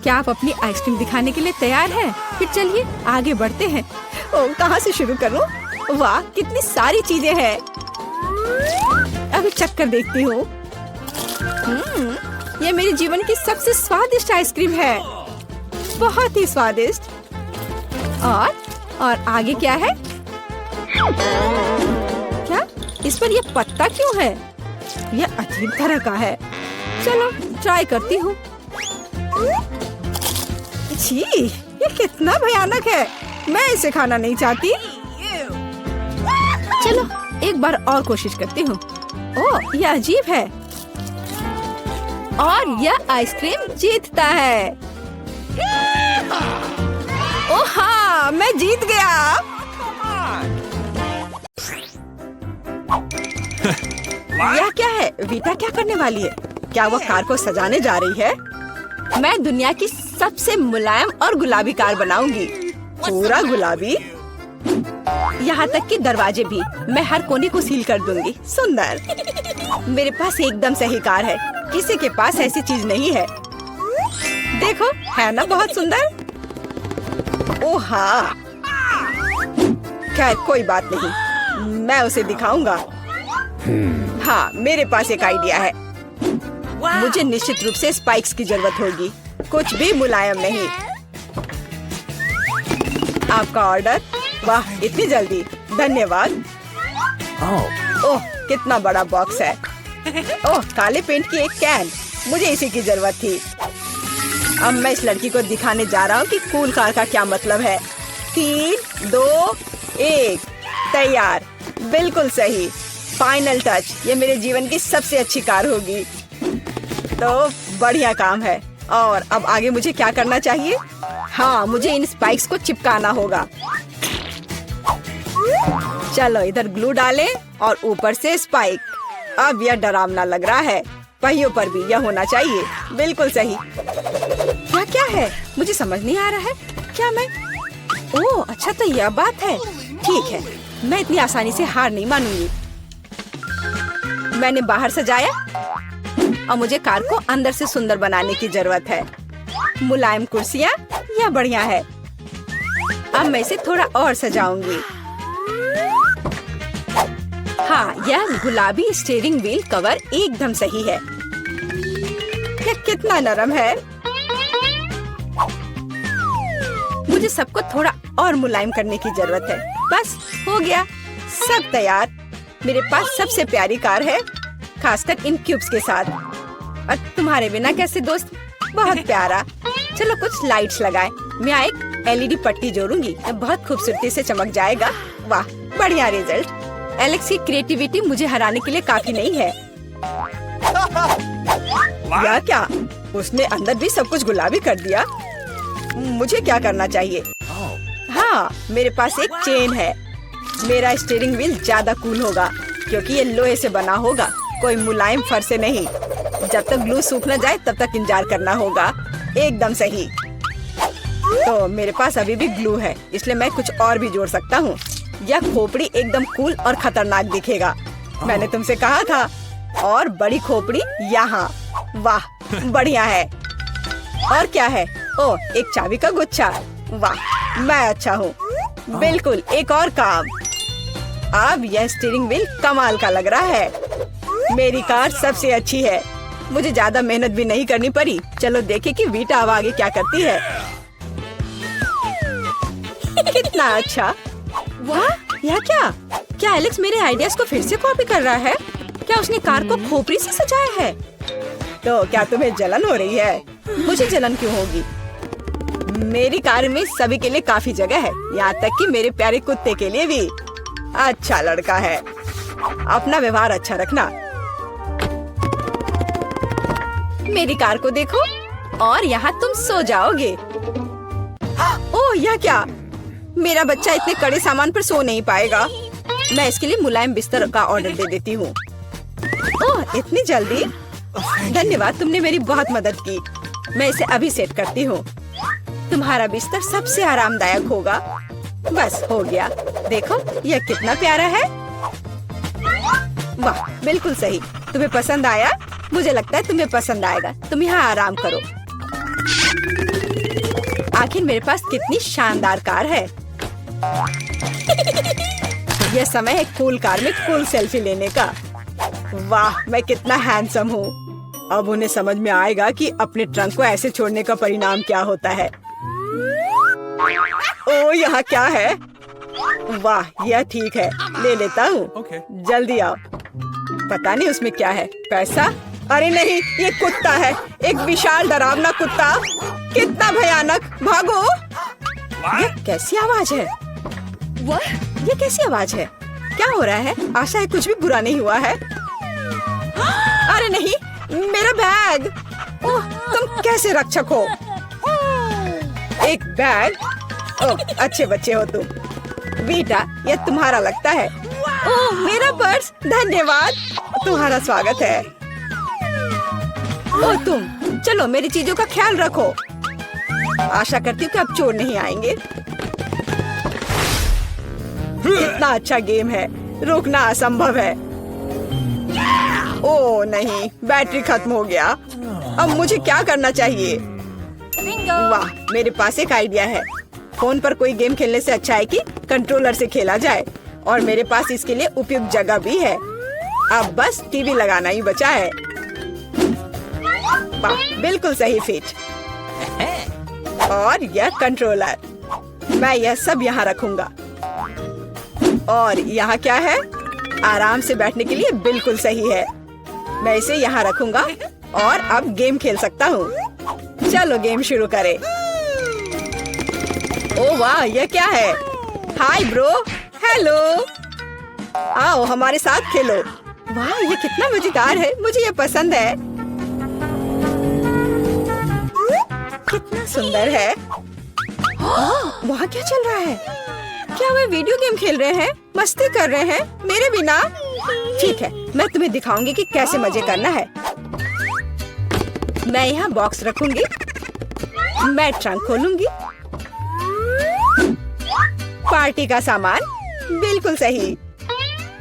Speaker 1: क्या आप अपनी आइसक्रीम दिखाने के लिए तैयार हैं? फिर चलिए आगे बढ़ते हैं। ओह, कहाँ से शुरू करूँ? वाह, कितनी सारी चीजें हैं। अभी चक्कर देखती हूँ। ये मेरे जीवन की सबसे स्वादिष्ट आइसक्रीम है। बहुत ही स्वादिष्ट। और आगे क्या है? क्या इस पर ये पत्ता क्यों है? ये अजीब तरह का है। चलो ट्राई करती हूँ। छी, ये कितना भयानक है। मैं इसे खाना नहीं चाहती। चलो एक बार और कोशिश करती हूँ। ओह, ये अजीब है। और यह आइसक्रीम जीतता है। ओह हाँ, मैं जीत गया। यह क्या है? वीटा क्या करने वाली है? क्या वो कार को सजाने जा रही है? मैं दुनिया की सबसे मुलायम और गुलाबी कार बनाऊंगी। पूरा गुलाबी। यहाँ तक कि दरवाजे भी मैं हर कोने को सील कर दूंगी। सुंदर। मेरे पास एकदम सही कार है, किसी के पास ऐसी चीज नहीं है। देखो, है ना बहुत सुंदर। ओह हाँ, खैर कोई बात नहीं, मैं उसे दिखाऊंगा। हाँ, मेरे पास एक आइडिया है। मुझे निश्चित रूप से स्पाइक्स की जरूरत होगी, कुछ भी मुलायम नहीं। आपका ऑर्डर। वाह, इतनी जल्दी, धन्यवाद। ओह, कितना बड़ा बॉक्स है। ओह, काले पेंट की एक कैन, मुझे इसी की जरूरत थी। अब मैं इस लड़की को दिखाने जा रहा हूँ कि कूल कार का क्या मतलब है। 3, 2, 1, तैयार। बिल्कुल सही, फाइनल टच। ये मेरे जीवन की सबसे अच्छी कार होगी। तो बढ़िया काम है। और अब आगे मुझे क्या करना चाहिए? हाँ, मुझे इन स्पाइक्स को चिपकाना होगा। चलो इधर ग्लू डालें और ऊपर से स्पाइक। अब यह डरावना लग रहा है। पहियों पर भी यह होना चाहिए। बिल्कुल सही। क्या क्या है? मुझे समझ नहीं आ रहा है। क्या मैं? ओह अच्छा, तो यह बात है। ठीक है, मैं इतनी आसानी से हार नहीं मानूंगी। मैंने बाहर सजाया और मुझे कार को अंदर से सुंदर बनाने की जरूरत है। मुलायम कुर्सियाँ, यह बढ़िया है। अब मैं इसे थोड़ा और सजाऊंगी। हाँ, यह गुलाबी स्टीयरिंग व्हील कवर एकदम सही है। यह कितना नरम है। मुझे सबको थोड़ा और मुलायम करने की जरूरत है। बस हो गया, सब तैयार। मेरे पास सबसे प्यारी कार है, खासकर इन क्यूब्स के साथ। और तुम्हारे बिना कैसे दोस्त? बहुत प्यारा। चलो कुछ लाइट्स लगाएं। मैं एक एलईडी पट्टी जोड़ूंगी, बहुत खूबसूरती से चमक जाएगा। वाह, बढ़िया रिजल्ट। एलेक्स की क्रिएटिविटी मुझे हराने के लिए काफी नहीं है। या क्या? उसने अंदर भी सब कुछ गुलाबी कर दिया। मुझे क्या करना चाहिए? हाँ, मेरे पास एक चेन है। मेरा स्टीयरिंग व्हील ज्यादा कूल होगा क्योंकि ये लोहे से बना होगा, कोई मुलायम फर से नहीं। जब तक ग्लू सूख न जाए तब तक इंतजार करना होगा। एकदम सही। तो मेरे पास अभी भी ग्लू है, इसलिए मैं कुछ और भी जोड़ सकता हूँ। यह खोपड़ी एकदम कूल और खतरनाक दिखेगा। मैंने तुमसे कहा था। और बड़ी खोपड़ी यहाँ। वाह, बढ़िया है। और क्या है? ओह, एक चाबी का गुच्छा। वाह, मैं अच्छा हूँ। बिल्कुल, एक और काम। अब यह स्टीयरिंग व्हील कमाल का लग रहा है। मेरी कार सबसे अच्छी है। मुझे ज्यादा मेहनत भी नहीं करनी पड़ी। चलो देखें कि वीटा अब आगे क्या करती है। कितना अच्छा। वाह, यह क्या? क्या एलेक्स मेरे आइडियाज को फिर से कॉपी कर रहा है? क्या उसने कार को खोपड़ी से सजाया है? तो क्या तुम्हें जलन हो रही है? मुझे जलन क्यों होगी? मेरी कार में सभी के लिए काफी जगह है, यहाँ तक कि मेरे प्यारे कुत्ते के लिए भी। अच्छा लड़का है। अपना व्यवहार अच्छा रखना। मेरी कार को देखो और यहाँ तुम सो जाओगे। ओह, यह क्या? मेरा बच्चा इतने कड़े सामान पर सो नहीं पाएगा। मैं इसके लिए मुलायम बिस्तर का ऑर्डर दे देती हूँ। ओह, इतनी जल्दी? धन्यवाद, तुमने मेरी बहुत मदद की। मैं इसे अभी सेट करती हूँ। तुम्हारा बिस्तर सबसे आरामदायक होगा। बस हो गया। देखो, यह कितना प्यारा है। वाह, बिल्कुल सही। तुम्हें पसंद आया? मुझे लगता है तुम्हें पसंद आएगा। तुम यहाँ आराम करो। आखिर मेरे पास कितनी शानदार कार है। यह समय है कूल कार में कूल सेल्फी लेने का। वाह, मैं कितना हैंडसम हूँ। अब उन्हें समझ में आएगा कि अपने ट्रंक को ऐसे छोड़ने का परिणाम क्या होता है। ओह, यहाँ क्या है? वाह, यह ठीक है, ले लेता हूँ।
Speaker 2: Okay.
Speaker 1: जल्दी आओ। पता नहीं उसमें क्या है। पैसा? अरे नहीं, ये कुत्ता है। एक विशाल डरावना कुत्ता। कितना भयानक। भागो। ये कैसी आवाज है? ये कैसी आवाज है? क्या हो रहा है? आशा है कुछ भी बुरा नहीं हुआ है। अरे नहीं, मेरा बैग। ओह, तुम कैसे रक्षक हो? एक बैग? ओह, अच्छे बच्चे हो तुम। वीटा, यह तुम्हारा लगता है। ओह, मेरा पर्स। धन्यवाद, तुम्हारा स्वागत है। ओह, तुम चलो मेरी चीजों का ख्याल रखो। आशा करती हूँ कि अब चोर नहीं आएंगे। कितना अच्छा गेम है, रोकना असंभव है। ओ नहीं, बैटरी खत्म हो गया। अब मुझे क्या करना चाहिए? वाह, मेरे पास एक आइडिया है। फोन पर कोई गेम खेलने से अच्छा है कि कंट्रोलर से खेला जाए, और मेरे पास इसके लिए उपयुक्त जगह भी है। अब बस टीवी लगाना ही बचा है। वाह, बिल्कुल सही फिट। और यह कंट्रोलर, मैं यह सब यहाँ रखूंगा। और यहाँ क्या है? आराम से बैठने के लिए बिल्कुल सही है। मैं इसे यहाँ रखूंगा और अब गेम खेल सकता हूँ। चलो गेम शुरू करें। ओह वाह, यह क्या है? हाय ब्रो, हेलो, आओ हमारे साथ खेलो। वाह, ये कितना मजेदार है, मुझे ये पसंद है। कितना सुंदर है। वहाँ क्या चल रहा है? क्या वे वीडियो गेम खेल रहे हैं? मस्ती कर रहे हैं मेरे बिना? ठीक है, मैं तुम्हें दिखाऊंगी कि कैसे मजे करना है। मैं यहाँ बॉक्स रखूंगी, मैं ट्रंक खोलूंगी। पार्टी का सामान, बिल्कुल सही।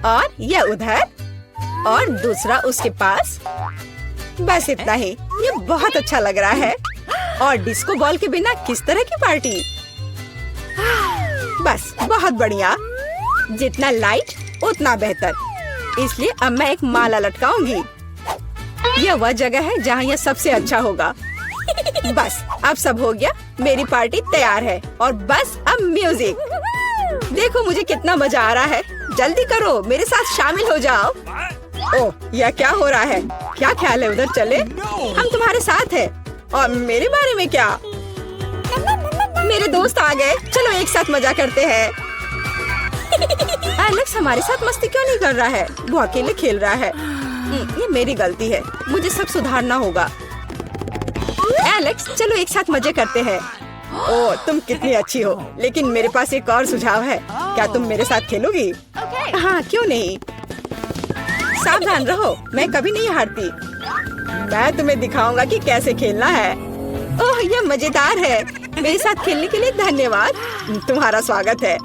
Speaker 1: और यह उधर, और दूसरा उसके पास। बस इतना ही। ये बहुत अच्छा लग रहा है। और डिस्को बॉल के बिना किस तरह की पार्टी? बस बहुत बढ़िया। जितना लाइट उतना बेहतर। इसलिए अब मैं एक माला लटकाऊंगी। यह वह जगह है जहाँ यह सबसे अच्छा होगा। बस अब सब हो गया, मेरी पार्टी तैयार है। और बस अब म्यूजिक। देखो मुझे कितना मजा आ रहा है। जल्दी करो, मेरे साथ शामिल हो जाओ। ओह, यह क्या हो रहा है? क्या ख्याल है उधर चले? हम तुम्हारे साथ हैं। और मेरे बारे में क्या? मेरे दोस्त आ गए, चलो एक साथ मजा करते हैं। एलेक्स हमारे साथ मस्ती क्यों नहीं कर रहा है? वो अकेले खेल रहा है। ये मेरी गलती है, मुझे सब सुधारना होगा। एलेक्स, चलो एक साथ मजे करते हैं। ओह, तुम कितनी अच्छी हो। लेकिन मेरे पास एक और सुझाव है। क्या तुम मेरे साथ खेलोगी? हाँ, क्यों नहीं। सावधान रहो, मैं कभी नहीं हारती। मैं तुम्हें दिखाऊंगा कि कैसे खेलना है। ओह, यह मजेदार है। मेरे साथ खेलने के लिए धन्यवाद। तुम्हारा स्वागत है।